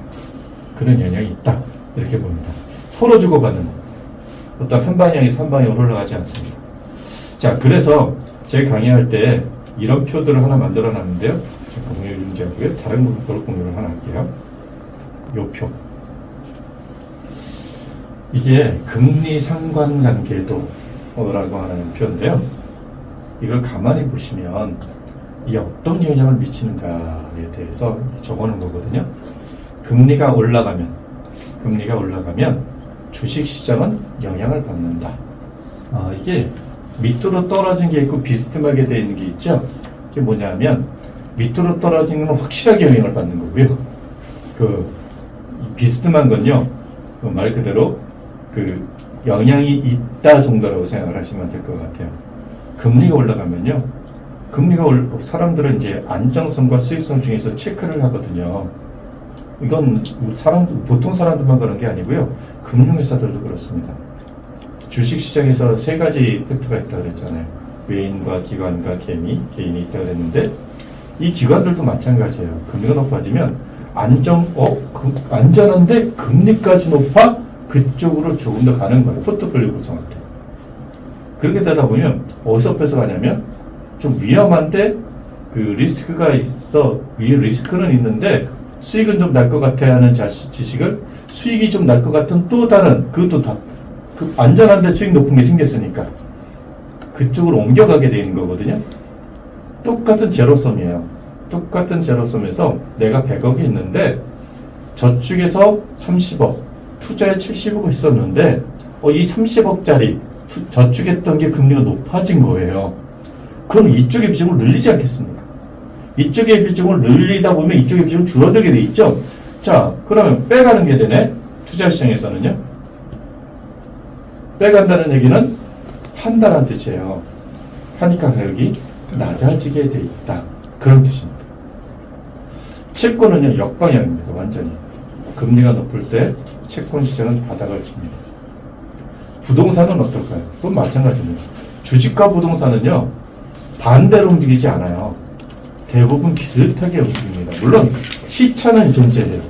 그런 영향이 있다, 이렇게 봅니다. 서로 주고받는 어떤 한 방향에서 한 방향으로 올라가지 않습니다. 자, 그래서 제가 강의할 때 이런 표들을 하나 만들어 놨는데요. 공유를 유지하고요. 다른 거로 공유를 하나 할게요. 요 표. 이게 금리 상관관계도라고 하는 표인데요. 이걸 가만히 보시면 이게 어떤 영향을 미치는가에 대해서 적어놓은 거거든요. 금리가 올라가면 주식시장은 영향을 받는다. 이게 밑으로 떨어진 게 있고 비스듬하게 되어 있는 게 있죠. 이게 뭐냐면 밑으로 떨어지는 건 확실하게 영향을 받는 거고요. 비스듬한 건요, 말 그대로 영향이 있다 정도라고 생각을 하시면 될 것 같아요. 금리가 올라가면요, 사람들은 이제 안정성과 수익성 중에서 체크를 하거든요. 이건 보통 사람들만 그런 게 아니고요, 금융회사들도 그렇습니다. 주식시장에서 세 가지 팩터가 있다고 그랬잖아요. 외인과 기관과 개인이 있다고 그랬는데, 이 기관들도 마찬가지예요. 금리가 높아지면 안전한데 금리까지 높아? 그쪽으로 조금 더 가는 거예요. 포트폴리오 구성할 때. 그렇게 되다 보면 어디서 뺏어가냐면 좀 위험한데 리스크가 있어. 리스크는 있는데 수익은 좀 날 것 같아 하는 지식을 수익이 좀 날 것 같은 또 다른 그것도 다 안전한데 수익 높은 게 생겼으니까 그쪽으로 옮겨가게 되는 거거든요. 똑같은 제로섬이에요. 똑같은 제로섬에서 내가 100억이 있는데 저축에서 30억, 투자에 70억 있었는데 이 30억짜리 저축했던 게 금리가 높아진 거예요. 그럼 이쪽의 비중을 늘리지 않겠습니까? 이쪽의 비중을 늘리다 보면 이쪽의 비중은 줄어들게 돼 있죠. 자, 그러면 빼가는 게 되네. 투자시장에서는요. 빼간다는 얘기는 판다는 뜻이에요. 하니까 가격이 낮아지게 돼 있다. 그런 뜻입니다. 채권은요, 역방향입니다. 완전히. 금리가 높을 때 채권 시장은 바닥을 칩니다. 부동산은 어떨까요? 그건 마찬가지입니다. 주식과 부동산은요, 반대로 움직이지 않아요. 대부분 비슷하게 움직입니다. 물론 시차는 존재해요.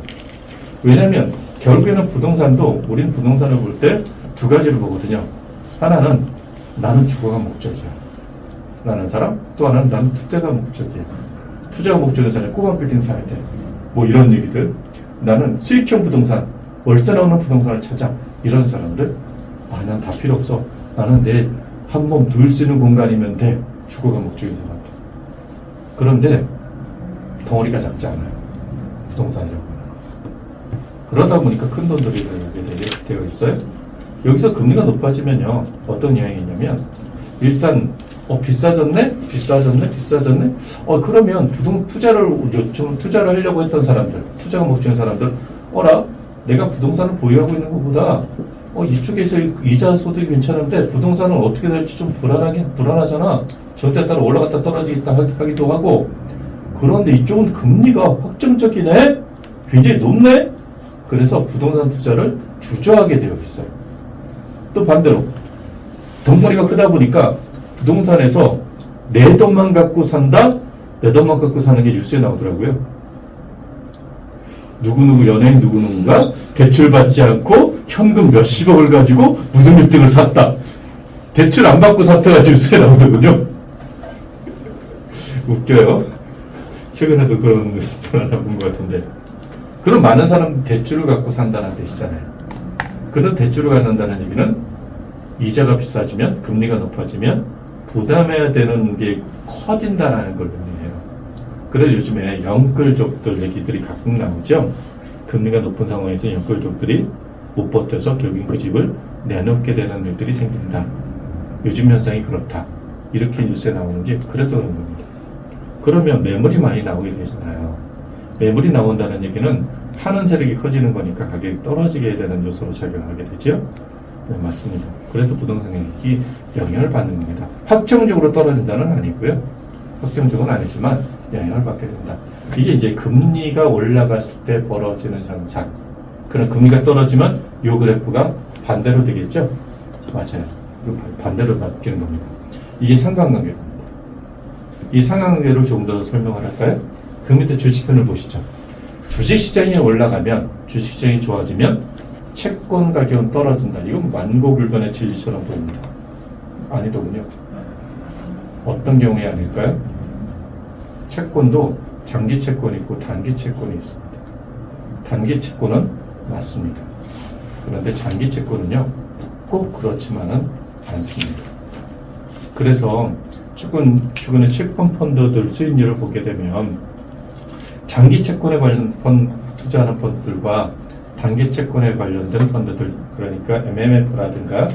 왜냐하면 결국에는 우리는 부동산을 볼 때 두 가지를 보거든요. 하나는 나는 주거가 목적이야 라는 사람, 또 하나는 나는 투자가 목적이야. 투자가 목적에서는 꼬마 빌딩 사야 돼. 뭐 이런 얘기들. 나는 수익형 부동산, 월세 나오는 부동산을 찾아. 이런 사람들. 난 다 필요 없어. 나는 내 한 몸 둘 수 있는 공간이면 돼. 주거가 목적인 사람들. 그런데 덩어리가 작지 않아요. 부동산이라고 하는 거. 그러다 보니까 큰 돈들이 들어가게 되어 있어요. 여기서 금리가 높아지면요, 어떤 영향이 있냐면 일단 비싸졌네? 그러면 투자를 하려고 했던 사람들, 투자가 목적인 사람들, 내가 부동산을 보유하고 있는 것보다 이쪽에서 이자 소득이 괜찮은데 부동산은 어떻게 될지 좀 불안하잖아. 전때 따라 올라갔다 떨어지겠다 하기도 하고. 그런데 이쪽은 금리가 확정적이네? 굉장히 높네? 그래서 부동산 투자를 주저하게 되어 있어요. 또 반대로 덩어리가 크다 보니까 부동산에서 내 돈만 갖고 산다? 내 돈만 갖고 사는 게 뉴스에 나오더라고요. 누구누구 연예인 누구누구가 대출받지 않고 현금 몇십억을 가지고 무슨 빌딩을 샀다. 대출 안 받고 샀다가 뉴스에 나오더군요. 웃겨요. 최근에도 그런 뉴스 하나 본 것 같은데. 그럼 많은 사람 대출을 갖고 산다는 뜻이잖아요. 그런 대출을 갖는다는 얘기는 이자가 비싸지면, 금리가 높아지면 부담해야 되는 게 커진다는 걸 의미해요. 그래서 요즘에 영끌족들 얘기들이 가끔 나오죠. 금리가 높은 상황에서 영끌족들이 못 버텨서 결국 그 집을 내놓게 되는 일들이 생긴다. 요즘 현상이 그렇다. 이렇게 뉴스에 나오는 게 그래서 그런 겁니다. 그러면 매물이 많이 나오게 되잖아요. 매물이 나온다는 얘기는 파는 세력이 커지는 거니까 가격이 떨어지게 되는 요소로 작용하게 되죠. 네, 맞습니다. 그래서 부동산 가격이 영향을 받는 겁니다. 확정적으로 떨어진다는 아니고요. 확정적은 아니지만 영향을 받게 된다. 이게 이제 금리가 올라갔을 때 벌어지는 현상. 그럼 금리가 떨어지면 이 그래프가 반대로 되겠죠? 맞아요. 반대로 바뀌는 겁니다. 이게 상관관계입니다. 이 상관관계를 조금 더 설명을 할까요? 그 밑에 주식편을 보시죠. 주식시장이 올라가면, 주식시장이 좋아지면 채권 가격은 떨어진다. 이건 만고불변의 진리처럼 보입니다. 아니더군요. 어떤 경우에 아닐까요? 채권도 장기 채권이 있고 단기 채권이 있습니다. 단기 채권은 맞습니다. 그런데 장기 채권은요, 꼭 그렇지만은 않습니다. 그래서 최근에 채권 펀드들 수익률을 보게 되면 장기 채권에 관련 투자하는 펀드들과 단기 채권에 관련된 펀드들, 그러니까 MMF라든가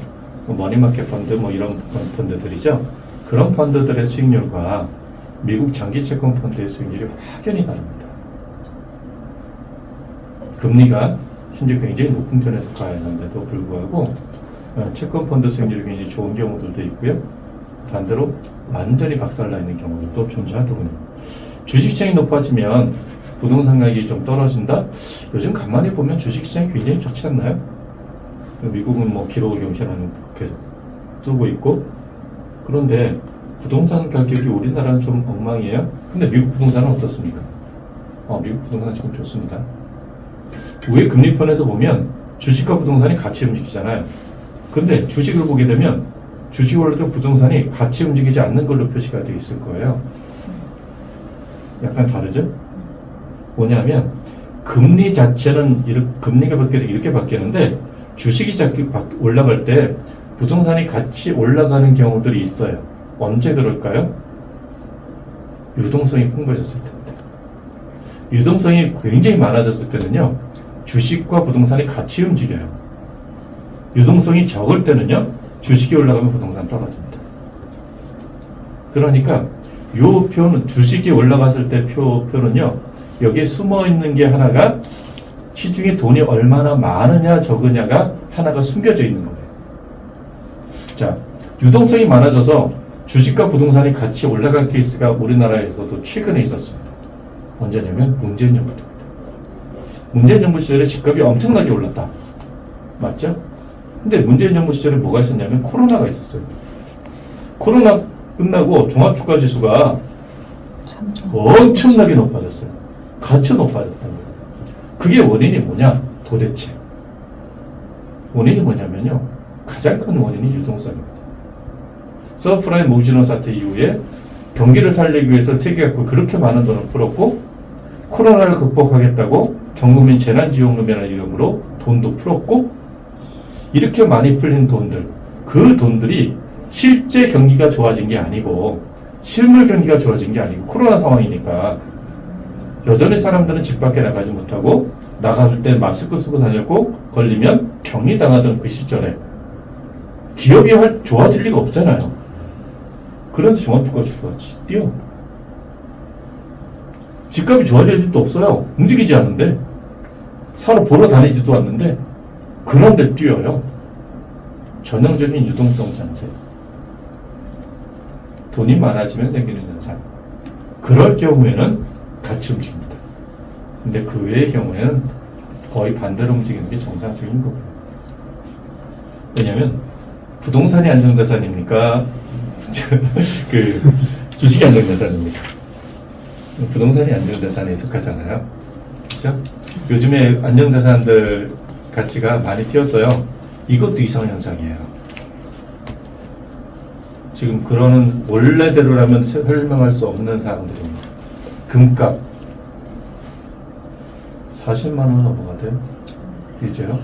머니마켓 펀드 이런 펀드들이죠. 그런 펀드들의 수익률과 미국 장기 채권 펀드의 수익률이 확연히 다릅니다. 금리가 현재 굉장히 높은 편에서 가는데도 불구하고 채권 펀드 수익률이 굉장히 좋은 경우들도 있고요. 반대로 완전히 박살나 있는 경우들도 존재하더군요. 주식시장이 높아지면 부동산 가격이 좀 떨어진다? 요즘 가만히 보면 주식시장이 굉장히 좋지 않나요? 미국은 기록을 경신하는 계속 뜨고 있고, 그런데 부동산 가격이 우리나라는 좀 엉망이에요. 근데 미국 부동산은 어떻습니까? 미국 부동산 지금 좋습니다. 위에 금리편에서 보면 주식과 부동산이 같이 움직이잖아요. 근데 주식을 보게 되면 주식 원래도 부동산이 같이 움직이지 않는 걸로 표시가 되어 있을 거예요. 약간 다르죠? 뭐냐면 금리 자체는 금리가 이렇게 바뀌는데 주식이 올라갈 때 부동산이 같이 올라가는 경우들이 있어요. 언제 그럴까요? 유동성이 풍부해졌을 때입니다. 유동성이 굉장히 많아졌을 때는요, 주식과 부동산이 같이 움직여요. 유동성이 적을 때는요, 주식이 올라가면 부동산 떨어집니다. 그러니까 요 표는 주식이 올라갔을 때 표는요, 여기에 숨어 있는 게 하나가 시중에 돈이 얼마나 많으냐 적으냐가 하나가 숨겨져 있는 거예요. 자, 유동성이 많아져서 주식과 부동산이 같이 올라간 케이스가 우리나라에서도 최근에 있었습니다. 언제냐면 문재인 정부 때입니다. 문재인 정부 시절에 집값이 엄청나게 올랐다. 맞죠? 근데 문재인 정부 시절에 뭐가 있었냐면 코로나가 있었어요. 코로나 끝나고 종합주가지수가 엄청나게 높아졌어요. 가치 높아졌다는 거예요. 그게 원인이 뭐냐? 도대체 원인이 뭐냐면요, 가장 큰 원인이 유동성입니다. 서브프라임 모기지론 사태 이후에 경기를 살리기 위해서 세계가 그렇게 많은 돈을 풀었고, 코로나를 극복하겠다고 전국민 재난지원금이라는 이름으로 돈도 풀었고, 이렇게 많이 풀린 돈들, 그 돈들이 실제 경기가 좋아진 게 아니고 실물 경기가 좋아진 게 아니고 코로나 상황이니까 여전히 사람들은 집 밖에 나가지 못하고 나갈 때 마스크 쓰고 다녔고, 걸리면 격리당하던 그 시절에 기업이 좋아질 리가 없잖아요. 그런데 종합주가지수가 뛰어. 집값이 좋아질 일도 없어요. 움직이지 않는데, 사러 보러 다니지도 않는데, 그런데 뛰어요. 전형적인 유동성 잔세. 돈이 많아지면 생기는 현상. 그럴 경우에는 같이 움직입니다. 근데 그 외의 경우에는 거의 반대로 움직이는 게 정상적인 거고요. 왜냐하면 부동산이 안정자산입니까? 주식이 안정자산입니까? 부동산이 안정자산에 속하잖아요. 그렇죠? 요즘에 안정자산들 가치가 많이 뛰었어요. 이것도 이상현상이에요. 지금 그러는 원래대로라면 설명할 수 없는 사람들입니다. 금값 40만 원 넘어가대요. 이제요.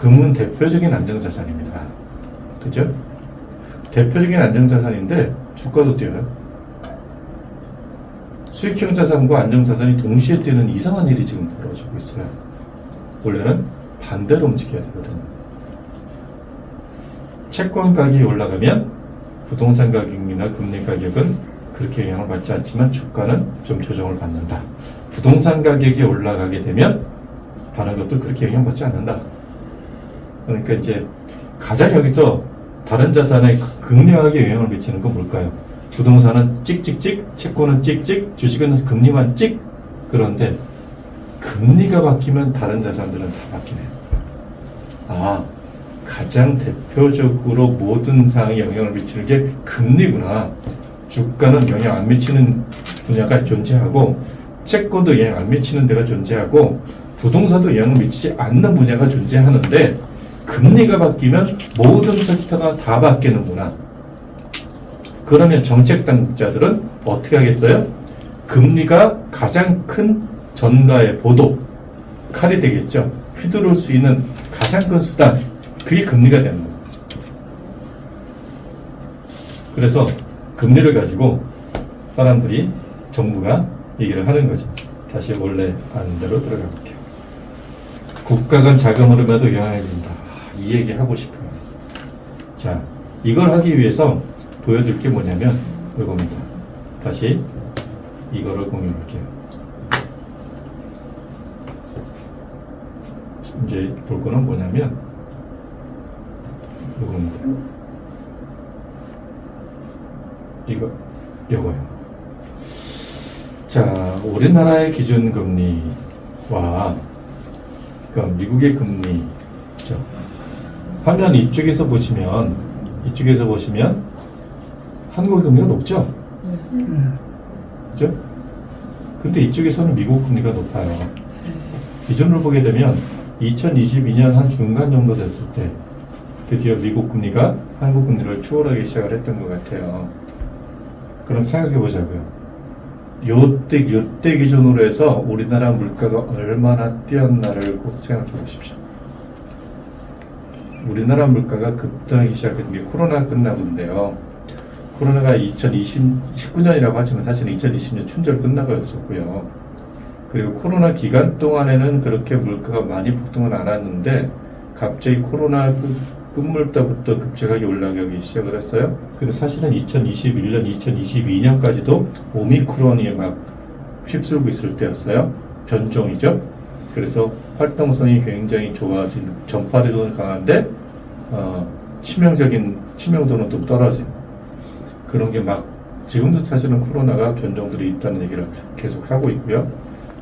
금은 대표적인 안정자산입니다. 그죠? 대표적인 안정자산인데 주가도 뛰어요. 수익형 자산과 안정자산이 동시에 뛰는 이상한 일이 지금 벌어지고 있어요. 원래는 반대로 움직여야 되거든요. 채권 가격이 올라가면 부동산 가격이나 금리 가격은 그렇게 영향을 받지 않지만 주가는 좀 조정을 받는다. 부동산 가격이 올라가게 되면 다른 것도 그렇게 영향받지 않는다. 그러니까 이제 가장 여기서 다른 자산에 극명하게 영향을 미치는 건 뭘까요? 부동산은 찍찍찍, 채권은 찍찍, 주식은 금리만 찍. 그런데 금리가 바뀌면 다른 자산들은 다 바뀌네요. 가장 대표적으로 모든 상황에 영향을 미치는 게 금리구나. 주가는 영향 안 미치는 분야가 존재하고 채권도 영향 안 미치는 데가 존재하고 부동산도 영향을 미치지 않는 분야가 존재하는데 금리가 바뀌면 모든 섹터가 다 바뀌는구나. 그러면 정책 당국자들은 어떻게 하겠어요? 금리가 가장 큰 전가의 보도, 칼이 되겠죠. 휘두를 수 있는 가장 큰 수단, 그게 금리가 되는 거예요. 그래서 금리를 가지고 사람들이, 정부가 얘기를 하는 거죠. 다시 원래 하는 대로 들어가 볼게요. 국가 간 자금 흐름에도 영향을 준다. 이 얘기 하고 싶어요. 자, 이걸 하기 위해서 보여줄 게 뭐냐면 이겁니다. 다시 이거를 공유할게요. 이제 볼 거는 뭐냐면 이겁니다. 이거요. 자, 우리나라의 기준금리와 그러니까 미국의 금리죠. 화면 이쪽에서 보시면 한국의 금리가 높죠? 그죠? 근데 이쪽에서는 미국 금리가 높아요. 기준을 보게 되면 2022년 한 중간 정도 됐을 때 드디어 미국 금리가 한국 금리를 추월하기 시작을 했던 것 같아요. 그럼 생각해 보자고요. 요때 기준으로 해서 우리나라 물가가 얼마나 뛰었나를 꼭 생각해 보십시오. 우리나라 물가가 급등하기 시작한 게 코로나 끝나고인데요. 코로나가 2019년이라고 하지만 사실은 2020년 춘절 끝나고였었고요. 그리고 코로나 기간 동안에는 그렇게 물가가 많이 폭등은 않았는데 갑자기 코로나 끝물때부터 급격하게 올라가기 시작을 했어요. 근데 사실은 2021년, 2022년까지도 오미크론이 막 휩쓸고 있을 때였어요. 변종이죠. 그래서 활동성이 굉장히 좋아진, 전파력은 강한데 치명도는 좀 떨어진 그런 게 막 지금도 사실은 코로나가 변종들이 있다는 얘기를 계속 하고 있고요.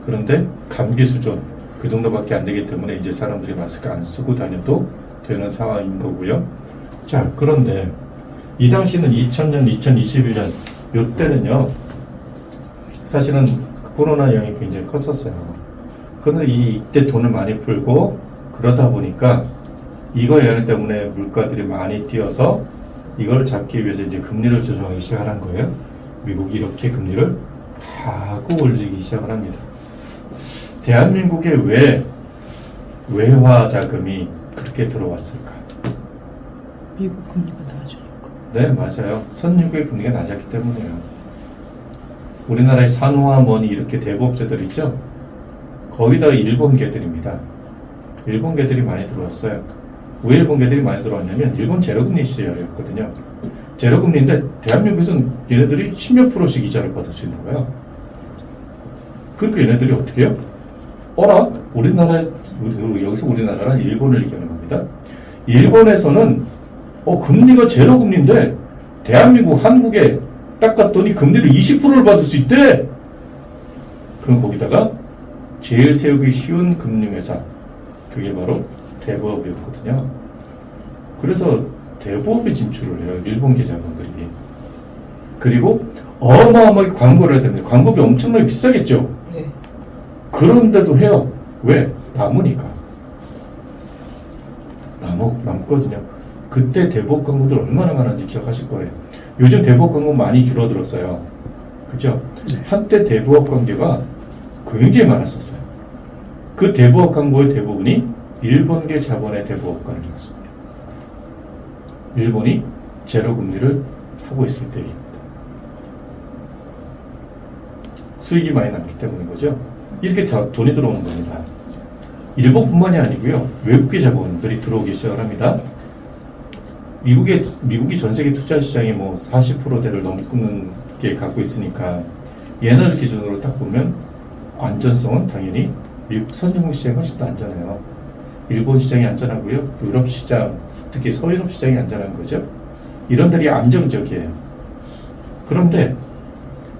그런데 감기 수준 그 정도밖에 안 되기 때문에 이제 사람들이 마스크 안 쓰고 다녀도 되는 상황인 거고요. 자, 그런데 이 당시는 2000년, 2021년 이때는요 사실은 코로나 영향이 굉장히 컸었어요. 그런데 이때 돈을 많이 풀고 그러다 보니까 이거 영향 때문에 물가들이 많이 뛰어서 이걸 잡기 위해서 이제 금리를 조정하기 시작을 한 거예요. 미국이 이렇게 금리를 하고 올리기 시작을 합니다. 대한민국에 왜 외화 자금이 그렇게 들어왔을까? 미국 금리가 낮으니까. 네, 맞아요. 선진국의 금리가 낮았기 때문이에요. 우리나라의 산화머니 이렇게 대부업체들 있죠? 거기다가 일본계들입니다. 일본계들이 많이 들어왔어요. 왜 일본계들이 많이 들어왔냐면 일본 제로금리 시절이었거든요. 제로금리인데 대한민국에서는 얘네들이 10몇 프로씩 이자를 받을 수 있는 거예요. 그러니까 얘네들이 어떻게 해요? 어라? 여기서 우리나라는 일본을 얘기하는 겁니다. 일본에서는 금리가 제로금리인데 대한민국, 한국에 딱 갔더니 금리를 20%를 받을 수 있대. 그럼 거기다가 제일 세우기 쉬운 금융회사, 그게 바로 대부업이었거든요. 그래서 대부업에 진출을 해요, 일본 계좌분들이. 그리고 어마어마하게 광고를 해야 됩니다. 광고비 엄청나게 비싸겠죠. 네. 그런데도 해요. 왜? 남으니까. 남거든요. 그때 대부업 광고들 얼마나 많은지 기억하실 거예요. 요즘 대부업 광고 많이 줄어들었어요. 그죠? 네. 한때 대부업 광고가 굉장히 많았었어요. 그 대부업 광고의 대부분이 일본계 자본의 대부업 광고였습니다. 일본이 제로금리를 하고 있을 때입니다. 수익이 많이 남기 때문인 거죠. 이렇게 돈이 들어오는 겁니다. 일본뿐만이 아니고요. 외국계 자본들이 들어오기 시작을 합니다. 미국이 전 세계 투자 시장이 뭐 40%대를 넘는 게 갖고 있으니까 얘네들 기준으로 딱 보면 안전성은 당연히 미국 선진국 시장이 훨씬 더 안전해요. 일본 시장이 안전하고요. 유럽 시장, 특히 서유럽 시장이 안전한 거죠. 이런 데이 안정적이에요. 그런데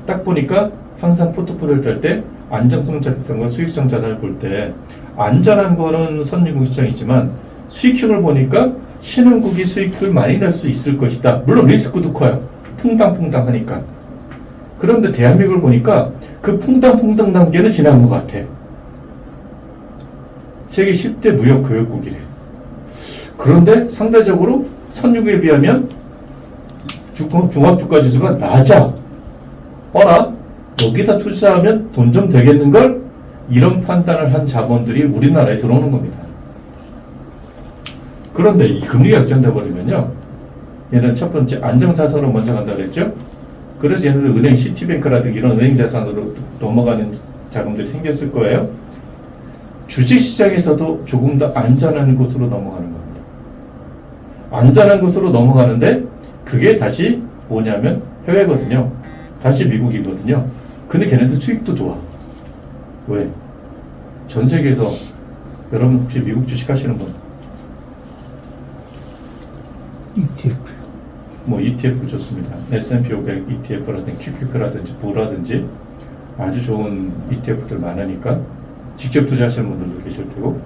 딱 보니까 항상 포트폴리오를 짤 때 안정성 자산과 수익성 자산을 볼 때 안전한 거는 선진국 시장이지만 수익형을 보니까 신흥국이 수익을 많이 낼 수 있을 것이다. 물론 리스크도 커요. 퐁당퐁당 하니까. 그런데 대한민국을 보니까 그 퐁당퐁당 단계는 지난 것 같아. 세계 10대 무역 교역국이래. 그런데 상대적으로 선유국에 비하면 종합주가 지수가 낮아. 어라? 여기다 투자하면 돈 좀 되겠는걸? 이런 판단을 한 자본들이 우리나라에 들어오는 겁니다. 그런데 이 금리가 역전돼 버리면요, 얘는 첫 번째 안정자산으로 먼저 간다 그랬죠. 그래서 얘는 은행 시티뱅크라든지 이런 은행 자산으로 넘어가는 자금들이 생겼을 거예요. 주식시장에서도 조금 더 안전한 곳으로 넘어가는 겁니다. 안전한 곳으로 넘어가는데 그게 다시 뭐냐면 해외거든요. 다시 미국이거든요. 근데 걔네들 수익도 좋아. 왜? 전 세계에서 여러분 혹시 미국 주식 하시는 분? ETF. 뭐 ETF 좋습니다. S&P 500 ETF라든지 QQQ라든지 부라든지 아주 좋은 ETF들 많으니까 직접 투자하시는 분들도 계실 테고,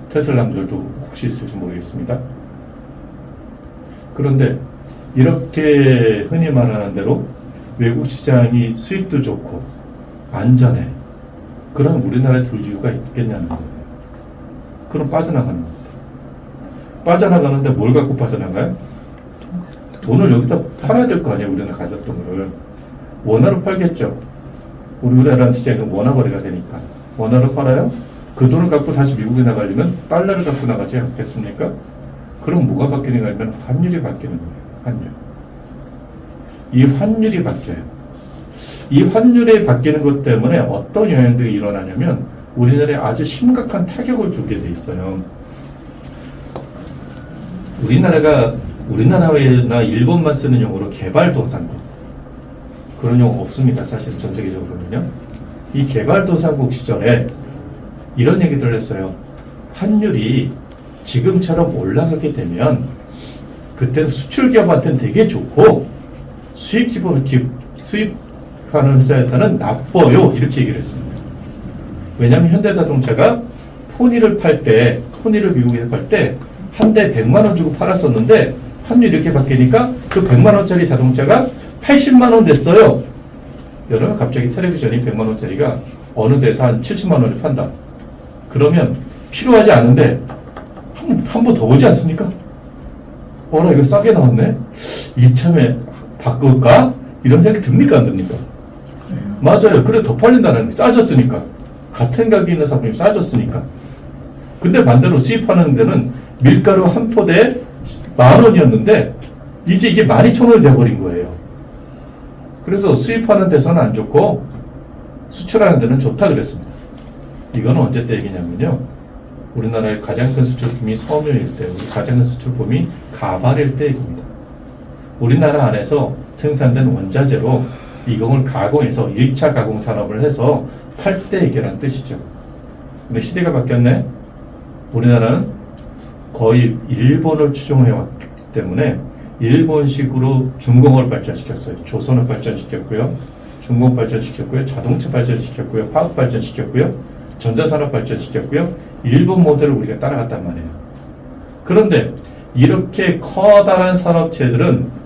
테슬라분들도 혹시 있을지 모르겠습니다. 그런데 이렇게 흔히 말하는 대로 외국 시장이 수익도 좋고 안전해. 그럼 우리나라에 둘 이유가 있겠냐는 거예요. 그럼 빠져나가는 겁니다. 빠져나가는데 뭘 갖고 빠져나가요? 돈을 여기다 팔아야 될 거 아니에요. 우리나라 가졌던 거를. 원화로 팔겠죠. 우리나라 시장에서 원화 거래가 되니까. 원화로 팔아요? 그 돈을 갖고 다시 미국에 나가려면 달러를 갖고 나가지 않겠습니까? 그럼 뭐가 바뀌는가 하면 환율이 바뀌는 거예요. 환율. 이 환율이 바뀌어요. 이 환율이 바뀌는 것 때문에 어떤 영향들이 일어나냐면 우리나라에 아주 심각한 타격을 주게 돼 있어요. 우리나라나 일본만 쓰는 용어로 개발도상국. 그런 용어 없습니다. 사실 전 세계적으로는요. 이 개발도상국 시절에 이런 얘기들을 했어요. 환율이 지금처럼 올라가게 되면 그때는 수출기업한테는 되게 좋고 수입하는 회사에서는 나빠요. 이렇게 얘기를 했습니다. 왜냐하면 현대자동차가 포니를 미국에서 팔 때 한 대 100만 원 주고 팔았었는데 환율이 이렇게 바뀌니까 그 100만 원짜리 자동차가 80만 원 됐어요. 여러분 갑자기 텔레비전이 100만 원짜리가 어느 데서 한 70만 원에 판다. 그러면 필요하지 않은데 한 번 더 오지 않습니까? 나 이거 싸게 나왔네. 이참에 바꿀까? 이런 생각이 듭니까? 안 듭니까? 맞아요. 그래 더 팔린다는 게 싸졌으니까. 같은 가격에 있는 상품이 싸졌으니까. 근데 반대로 수입하는 데는 밀가루 한 포대에 10,000원이었는데 이제 이게 12,000원이 되어버린 거예요. 그래서 수입하는 데서는 안 좋고 수출하는 데는 좋다 그랬습니다. 이거는 언제 때 얘기냐면요. 우리나라의 가장 큰 수출품이 섬유일 때, 우리 가장 큰 수출품이 가발일 때 얘기입니다. 우리나라 안에서 생산된 원자재로 이걸 가공해서 1차 가공 산업을 해서 팔 때 얘기라는 뜻이죠. 근데 시대가 바뀌었네. 우리나라는 거의 일본을 추종해왔기 때문에 일본식으로 중공업을 발전시켰어요. 조선을 발전시켰고요. 중공업 발전시켰고요. 자동차 발전시켰고요. 화학 발전시켰고요. 전자산업 발전시켰고요. 일본 모델을 우리가 따라갔단 말이에요. 그런데 이렇게 커다란 산업체들은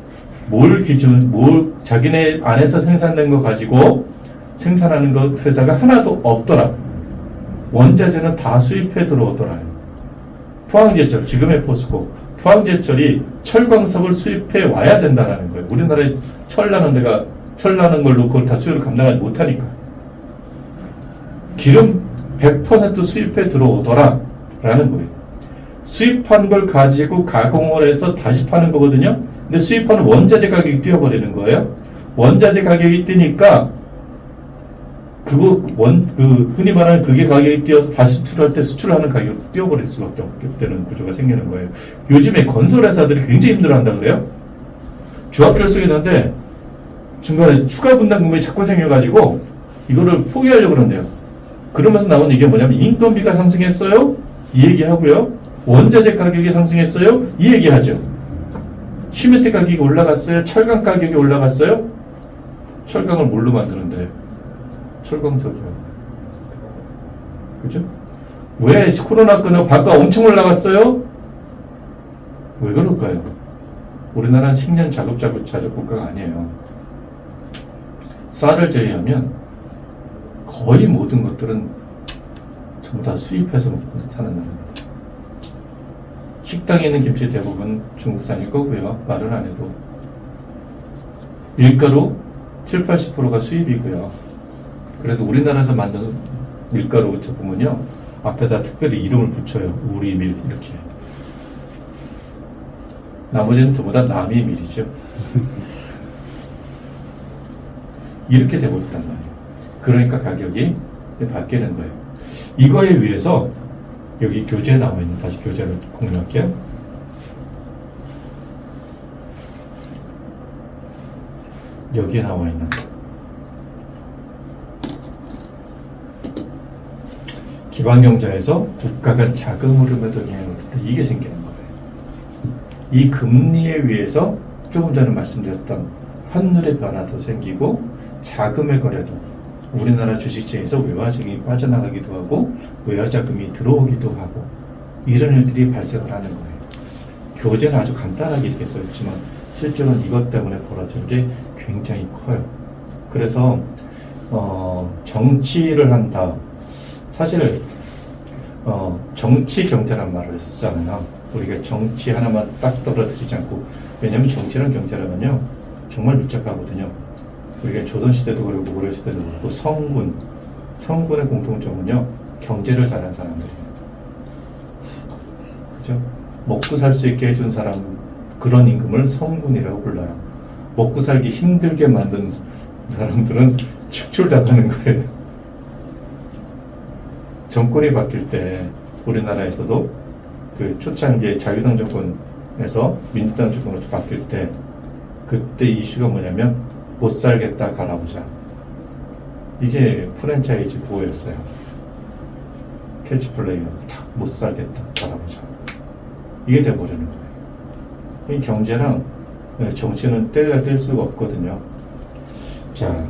자기네 안에서 생산된 거 가지고 생산하는 것 회사가 하나도 없더라. 원자재는 다 수입해 들어오더라요. 포항제철, 지금의 포스코, 포항제철이 철광석을 수입해 와야 된다는 거예요. 우리나라에 철 나는 걸로 그걸 다 수요를 감당하지 못하니까. 기름 100% 수입해 들어오더라 라는 거예요. 수입한 걸 가지고 가공을 해서 다시 파는 거거든요. 근데 수입하는 원자재 가격이 뛰어버리는 거예요. 원자재 가격이 뛰니까 흔히 말하는 그게 가격이 뛰어서 다시 수출할 때 수출하는 가격이 뛰어버릴 수밖에 없게 되는 구조가 생기는 거예요. 요즘에 건설회사들이 굉장히 힘들어한다 그래요. 조합표를 쓰겠는데 중간에 추가 분담 금액이 자꾸 생겨가지고 이거를 포기하려고 그러는데요. 그러면서 나오는 이게 뭐냐면 인건비가 상승했어요? 이 얘기하고요. 원자재 가격이 상승했어요? 이 얘기하죠. 시멘트 가격이 올라갔어요? 철강 가격이 올라갔어요? 철강을 뭘로 만드는데? 철광석이요. 그죠? 왜 코로나 끝나고 밥값 엄청 올라갔어요? 왜 그럴까요? 우리나라는 10년 자급 국가가 아니에요. 쌀을 제외하면 거의 모든 것들은 전부 다 수입해서 먹고 사는 나라입니다. 식당에 있는 김치 대부분 중국산일 거고요. 말은 안 해도. 밀가루 7, 80%가 수입이고요. 그래서 우리나라에서 만든 밀가루 보면요. 앞에다 특별히 이름을 붙여요. 우리 밀 이렇게. 나머지는 전부 다 남이 밀이죠. 이렇게 되고 있단 말이에요. 그러니까 가격이 바뀌는 거예요. 이거에 의해서 여기 교재에 나와 있는, 다시 교재를 공유할게요. 여기에 나와 있는 기반경제에서 국가가 자금 흐름에도 영향을 줄 때 이게 생기는 거예요. 이 금리에 의해서 조금 전에 말씀드렸던 환율의 변화도 생기고 자금의 거래도 우리나라 주식시장에서 외화자금이 빠져나가기도 하고 외화자금이 들어오기도 하고 이런 일들이 발생을 하는 거예요. 교재는 아주 간단하게 이렇게 써있지만 실제로는 이것 때문에 벌어진 게 굉장히 커요. 그래서 정치를 한다. 사실 정치 경제란 말을 쓰잖아요. 우리가 정치 하나만 딱 떨어뜨리지 않고, 왜냐하면 정치랑 경제라면요 정말 밀접하거든요. 우리가 조선시대도 그렇고 고려시대도 그렇고 성군의 공통점은요 경제를 잘한 사람들이에요. 그죠? 먹고 살 수 있게 해준 사람, 그런 임금을 성군이라고 불러요. 먹고 살기 힘들게 만든 사람들은 축출당하는 거예요. 정권이 바뀔 때 우리나라에서도 그 초창기에 자유당 정권에서 민주당 정권으로 바뀔 때 그때 이슈가 뭐냐면 못 살겠다 가라보자. 이게 프랜차이즈 구호였어요. 캐치플레이가 딱 못 살겠다 가라보자. 이게 돼버리는 거예요. 이 경제랑 정치는 뗄래야 뗄 수가 없거든요. 자,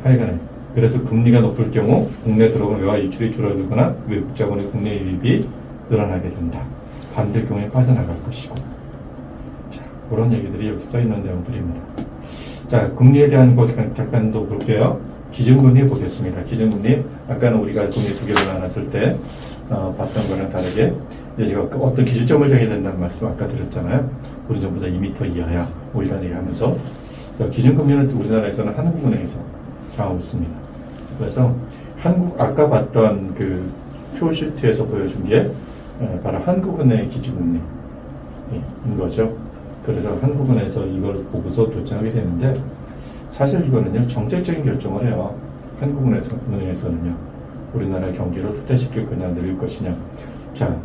하여간에 그래서 금리가 높을 경우 국내 들어오는 외화 유출이 줄어들거나 외국 자본의 국내 유입이 늘어나게 된다. 반대일 경우에 빠져나갈 것이고. 자, 그런 얘기들이 여기 써 있는 내용들입니다. 자, 금리에 대한 것 잠깐 더 볼게요. 기준금리 보겠습니다. 기준금리, 아까는 우리가 금리 두 개로 나눴을 때 봤던 거랑 다르게 이제 제가 어떤 기준점을 정해야 된다는 말씀 아까 드렸잖아요. 우리 전부 다 2m 이하야. 뭐 이런 얘기 하면서. 자, 기준금리는 우리나라에서는 한국은행에서 정하고 있습니다. 그래서 아까 봤던 그 표시트에서 보여준 게 바로 한국은행의 기준금리인 거죠. 그래서 한국은행에서 이걸 보고서 결정하게 되는데, 사실 이거는요 정책적인 결정을 해요. 한국은행에서는요 우리나라 경기를 후퇴시킬 거냐 늘릴 것이냐. 자,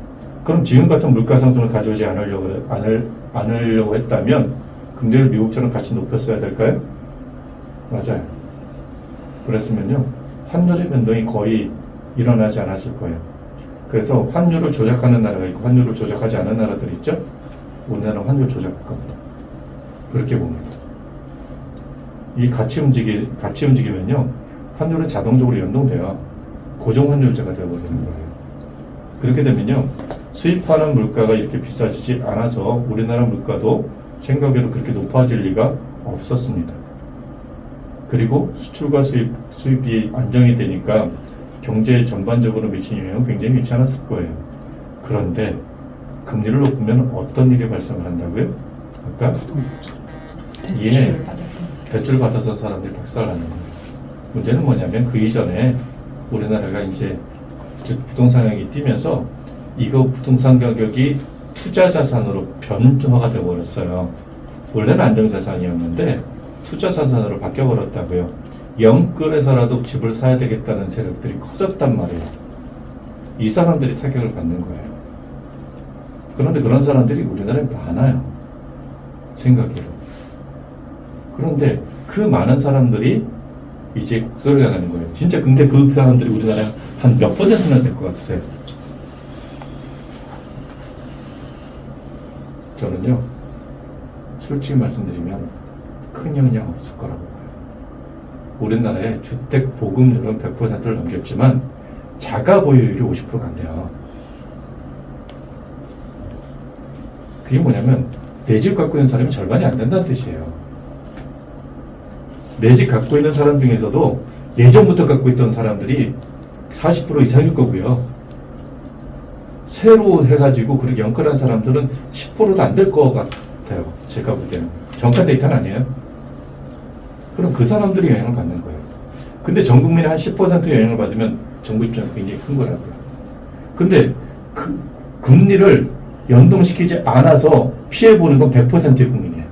그럼 지금 같은 물가 상승을 가져오지 않으려고 했다면 금리를 미국처럼 같이 높였어야 될까요? 맞아요. 그랬으면요 환율의 변동이 거의 일어나지 않았을 거예요. 그래서 환율을 조작하는 나라가 있고 환율을 조작하지 않은 나라들이 있죠. 우리나라는 환율 조작합니다. 그렇게 봅니다. 이 같이 움직이면요 환율은 자동적으로 연동돼요. 고정 환율제가 되어버리는 거예요. 그렇게 되면요 수입하는 물가가 이렇게 비싸지지 않아서 우리나라 물가도 생각외로 그렇게 높아질 리가 없었습니다. 그리고 수출과 수입이 안정이 되니까 경제에 전반적으로 미치는 영향은 굉장히 괜찮았을 거예요. 그런데 금리를 높으면 어떤 일이 발생을 한다고요? 아까 대출 받아서 사람들이 박살나는 거예요. 문제는 뭐냐면 그 이전에 우리나라가 이제 부동산 가격이 뛰면서 이거 부동산 가격이 투자 자산으로 변화가 되어버렸어요. 원래는 안정자산이었는데 투자 자산으로 바뀌어버렸다고요. 영끌에서라도 집을 사야 되겠다는 세력들이 커졌단 말이에요. 이 사람들이 타격을 받는 거예요. 그런데 그런 사람들이 우리나라에 많아요. 생각으로. 그런데 그 많은 사람들이 이제 곡소리가 나는 거예요. 진짜 근데 그 사람들이 우리나라에 한 몇 %나 될 것 같으세요? 저는요 솔직히 말씀드리면 큰 영향 없을 거라고 봐요. 우리나라의 주택 보급률은 100%를 넘겼지만 자가 보유율이 50%가 안 돼요. 그게 뭐냐면 내 집 갖고 있는 사람이 절반이 안 된다는 뜻이에요. 내 집 갖고 있는 사람 중에서도 예전부터 갖고 있던 사람들이 40% 이상일 거고요. 새로 해가지고 그렇게 연끌한 사람들은 10%도 안 될 것 같아요. 제가 볼 때는. 정확한 데이터는 아니에요. 그럼 그 사람들이 영향을 받는 거예요. 근데 전 국민이 한 10% 영향을 받으면 정부 입장에서 굉장히 큰 거라고요. 근데 그 금리를 연동시키지 않아서 피해보는 건 100%의 국민이에요.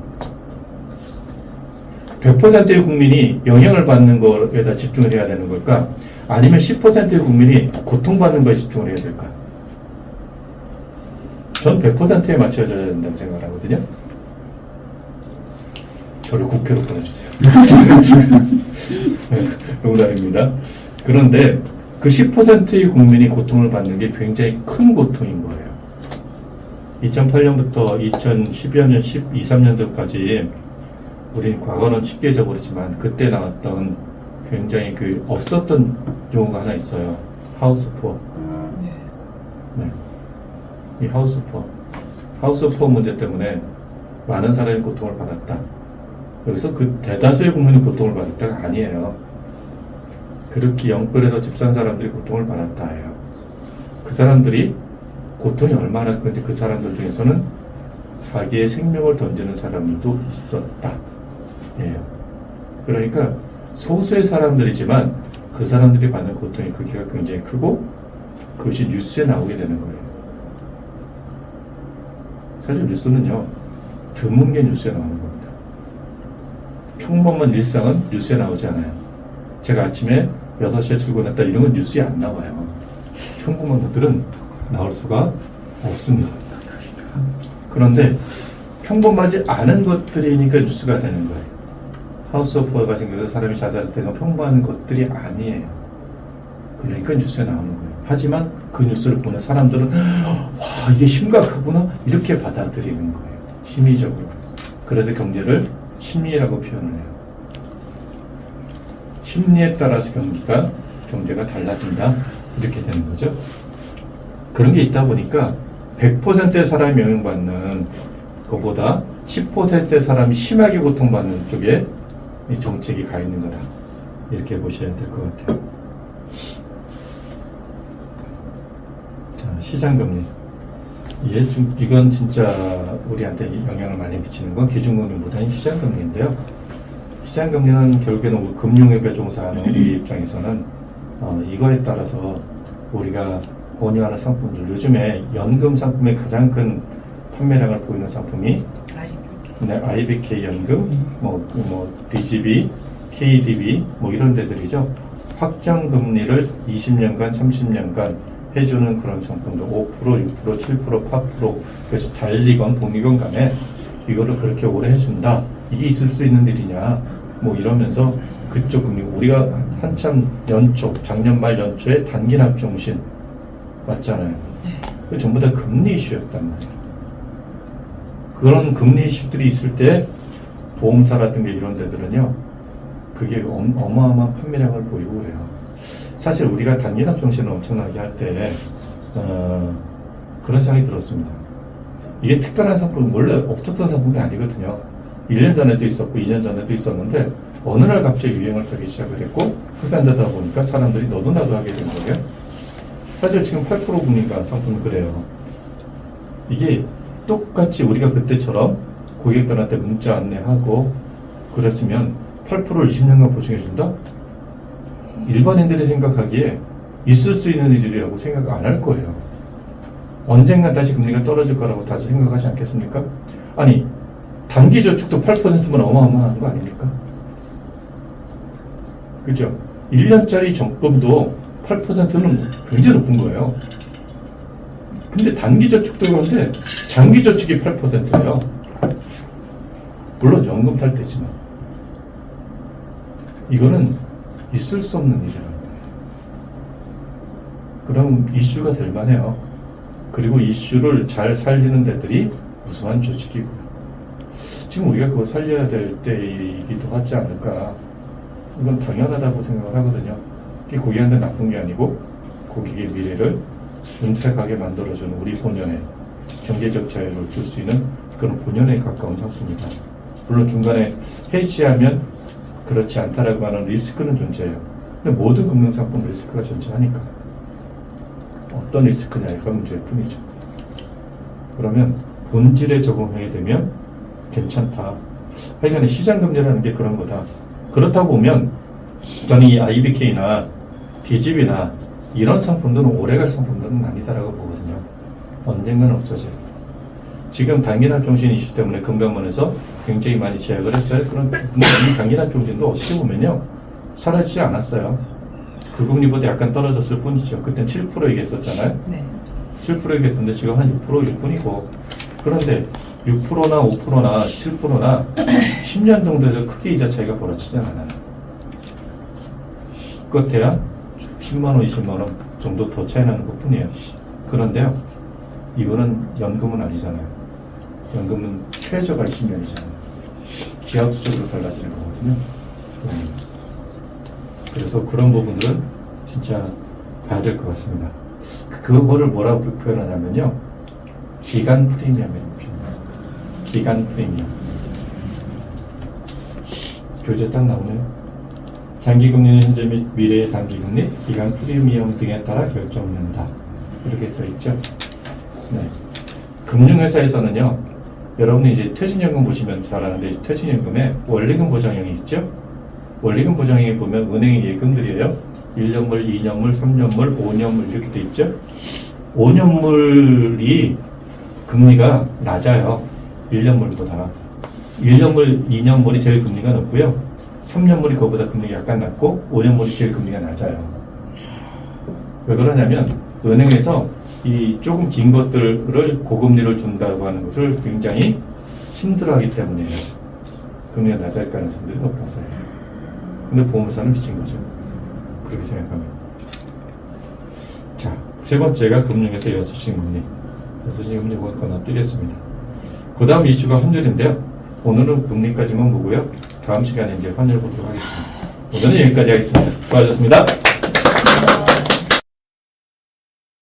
100%의 국민이 영향을 받는 거에다 집중을 해야 되는 걸까? 아니면 10%의 국민이 고통받는 거에 집중을 해야 될까? 전 100%에 맞춰져야 된다고 생각을 하거든요. 저를 국회로 보내주세요. 농담입니다. 그런데 그 10%의 국민이 고통을 받는 게 굉장히 큰 고통인 거예요. 2008년부터 2012년, 12, 13년도까지 우린 과거는 쉽게 잊어버리지만 그때 나왔던 굉장히 그 없었던 용어가 하나 있어요. 하우스 푸어. 네. 이 하우스 푸어. 하우스 푸어 문제 때문에 많은 사람이 고통을 받았다. 여기서 그 대다수의 국민이 고통을 받았다가 아니에요. 그렇게 영끌해서 집 산 사람들이 고통을 받았다 해요. 그 사람들이 고통이 얼마나 큰지 그 사람들 중에서는 자기의 생명을 던지는 사람들도 있었다. 예. 그러니까 소수의 사람들이지만 그 사람들이 받는 고통의 크기가 굉장히 크고 그것이 뉴스에 나오게 되는 거예요. 사실 뉴스는요, 드문 게 뉴스에 나오는 겁니다. 평범한 일상은 뉴스에 나오지 않아요. 제가 아침에 6시에 출근했다 이런 건 뉴스에 안 나와요. 평범한 것들은 나올 수가 없습니다. 그런데 평범하지 않은 것들이니까 뉴스가 되는 거예요. 하우스 오브 푸어가 생겨서 사람이 자살할 때가 평범한 것들이 아니에요. 그러니까 뉴스에 나오는 거예요. 하지만 그 뉴스를 보는 사람들은 와, 이게 심각하구나 이렇게 받아들이는 거예요. 심리적으로. 그래서 경제를 심리라고 표현을 해요. 심리에 따라서 경제가 달라진다 이렇게 되는 거죠. 그런 게 있다 보니까 100%의 사람이 영향받는 것보다 10%의 사람이 심하게 고통받는 쪽에 이 정책이 가 있는 거다. 이렇게 보셔야 될 것 같아요. 자, 시장금리. 이건 진짜 우리한테 영향을 많이 미치는 건 기준금리보다는 시장금리인데요. 시장금리는 결국에는 금융업에 종사하는 우리 입장에서는 이거에 따라서 우리가 권유하는 상품들, 요즘에 연금 상품의 가장 큰 판매량을 보이는 상품이 IBK 연금, DGB, KDB 이런 데들이죠. 확정 금리를 20년간, 30년간 해주는 그런 상품들, 5%, 6%, 7%, 8% 그것이 달리건 복리건 간에 이거를 그렇게 오래 해준다. 이게 있을 수 있는 일이냐? 이러면서 그쪽 금리, 우리가 한참 작년 말 연초에 단기 납종신 맞잖아요. 그 전부 다 금리 이슈였단 말이에요. 그런 금리 이슈들이 있을 때 보험사라든가 이런 데들은요, 그게 어마어마한 판매량을 보이고 그래요. 사실 우리가 단기 납종신을 엄청나게 할 때 그런 생각이 들었습니다. 이게 특별한 상품은 원래 없었던 상품이 아니거든요. 1년 전에도 있었고 2년 전에도 있었는데 어느 날 갑자기 유행을 타기 시작을 했고 흑안되다 보니까 사람들이 너도 나도 하게 된 거예요. 사실 지금 8% 금리가 상품은 그래요. 이게 똑같이 우리가 그때처럼 고객들한테 문자 안내하고 그랬으면 8%를 20년간 보증해준다? 일반인들이 생각하기에 있을 수 있는 일이라고 생각 안 할 거예요. 언젠간 다시 금리가 떨어질 거라고 다시 생각하지 않겠습니까? 아니, 단기 저축도 8%면 어마어마한 거 아닙니까? 그죠? 1년짜리 적금도 8%는 굉장히 높은 거예요. 근데 단기 저축도 그런데 장기 저축이 8%예요. 물론 연금 탈 때지만. 이거는 있을 수 없는 일이라는 거예요. 그럼 이슈가 될 만해요. 그리고 이슈를 잘 살리는 데들이 우수한 조직이고요. 지금 우리가 그거 살려야 될 때이기도 하지 않을까. 이건 당연하다고 생각을 하거든요. 이게 고객한테 나쁜 게 아니고 고객의 미래를 윤택하게 만들어주는 우리 본연의 경제적 자유를 줄 수 있는 그런 본연에 가까운 상품이다. 물론 중간에 해지하면 그렇지 않다라고 하는 리스크는 존재해요. 근데 모든 금융상품 리스크가 존재하니까. 어떤 리스크냐가 문제일 뿐이죠. 그러면 본질에 적용하게 되면 괜찮다. 하여간에 시장금리라는 게 그런 거다. 그렇다고 보면 저는 이 IBK나 DGB나 이런 상품들은 오래갈 상품들은 아니다라고 보거든요. 언젠가는 없어져요. 지금 당기난 종신 이슈 때문에 금감원에서 굉장히 많이 제약을 했어요. 그런 이 당기난 종신도 어떻게 보면요 사라지지 않았어요. 그 금리보다 약간 떨어졌을 뿐이죠. 그땐 7% 얘기했었잖아요. 네. 7% 얘기했었는데 지금 한 6%일 뿐이고, 그런데 6%나 5%나 7%나 10년 정도에서 크게 이자 차이가 벌어지진 않아요. 그것해야 10만원, 20만원 정도 더 차이 나는 것 뿐이에요. 그런데요, 이거는 연금은 아니잖아요. 연금은 최저가 20년이잖아요. 기하급수적으로 달라지는 거거든요. 그래서 그런 부분들은 진짜 봐야 될 것 같습니다. 그거를 뭐라고 표현하냐면요, 기간 프리미엄이라고 표현해요. 기간 프리미엄. 교재 딱 나오네요. 장기금리는 현재 및 미래의 단기금리, 기간 프리미엄 등에 따라 결정된다. 이렇게 써있죠. 네. 금융회사에서는요, 여러분이 이제 퇴직연금 보시면 잘 아는데, 퇴직연금에 원리금 보장형이 있죠? 원리금 보장형에 보면 은행의 예금들이에요. 1년물, 2년물, 3년물, 5년물 이렇게 돼 있죠? 5년물이 금리가 낮아요. 1년물보다. 1년물, 2년물이 제일 금리가 높고요. 3년물이 그거보다 금리가 약간 낮고 5년물이 제일 금리가 낮아요. 왜 그러냐면 은행에서 이 조금 긴 것들을 고금리를 준다고 하는 것을 굉장히 힘들어하기 때문이에요. 금리가 낮을 가능성들이 높아서요. 근데 보험회사는 미친 거죠. 그렇게 생각하면. 자, 세 번째가 금융에서 여수신 금리. 여수신 금리 이걸 건너뛰겠습니다. 그 다음 이슈가 환율인데요. 오늘은 금리까지만 보고요. 다음 시간에 이제 환율 보도록 하겠습니다. 오늘은 여기까지 하겠습니다. 수고하셨습니다.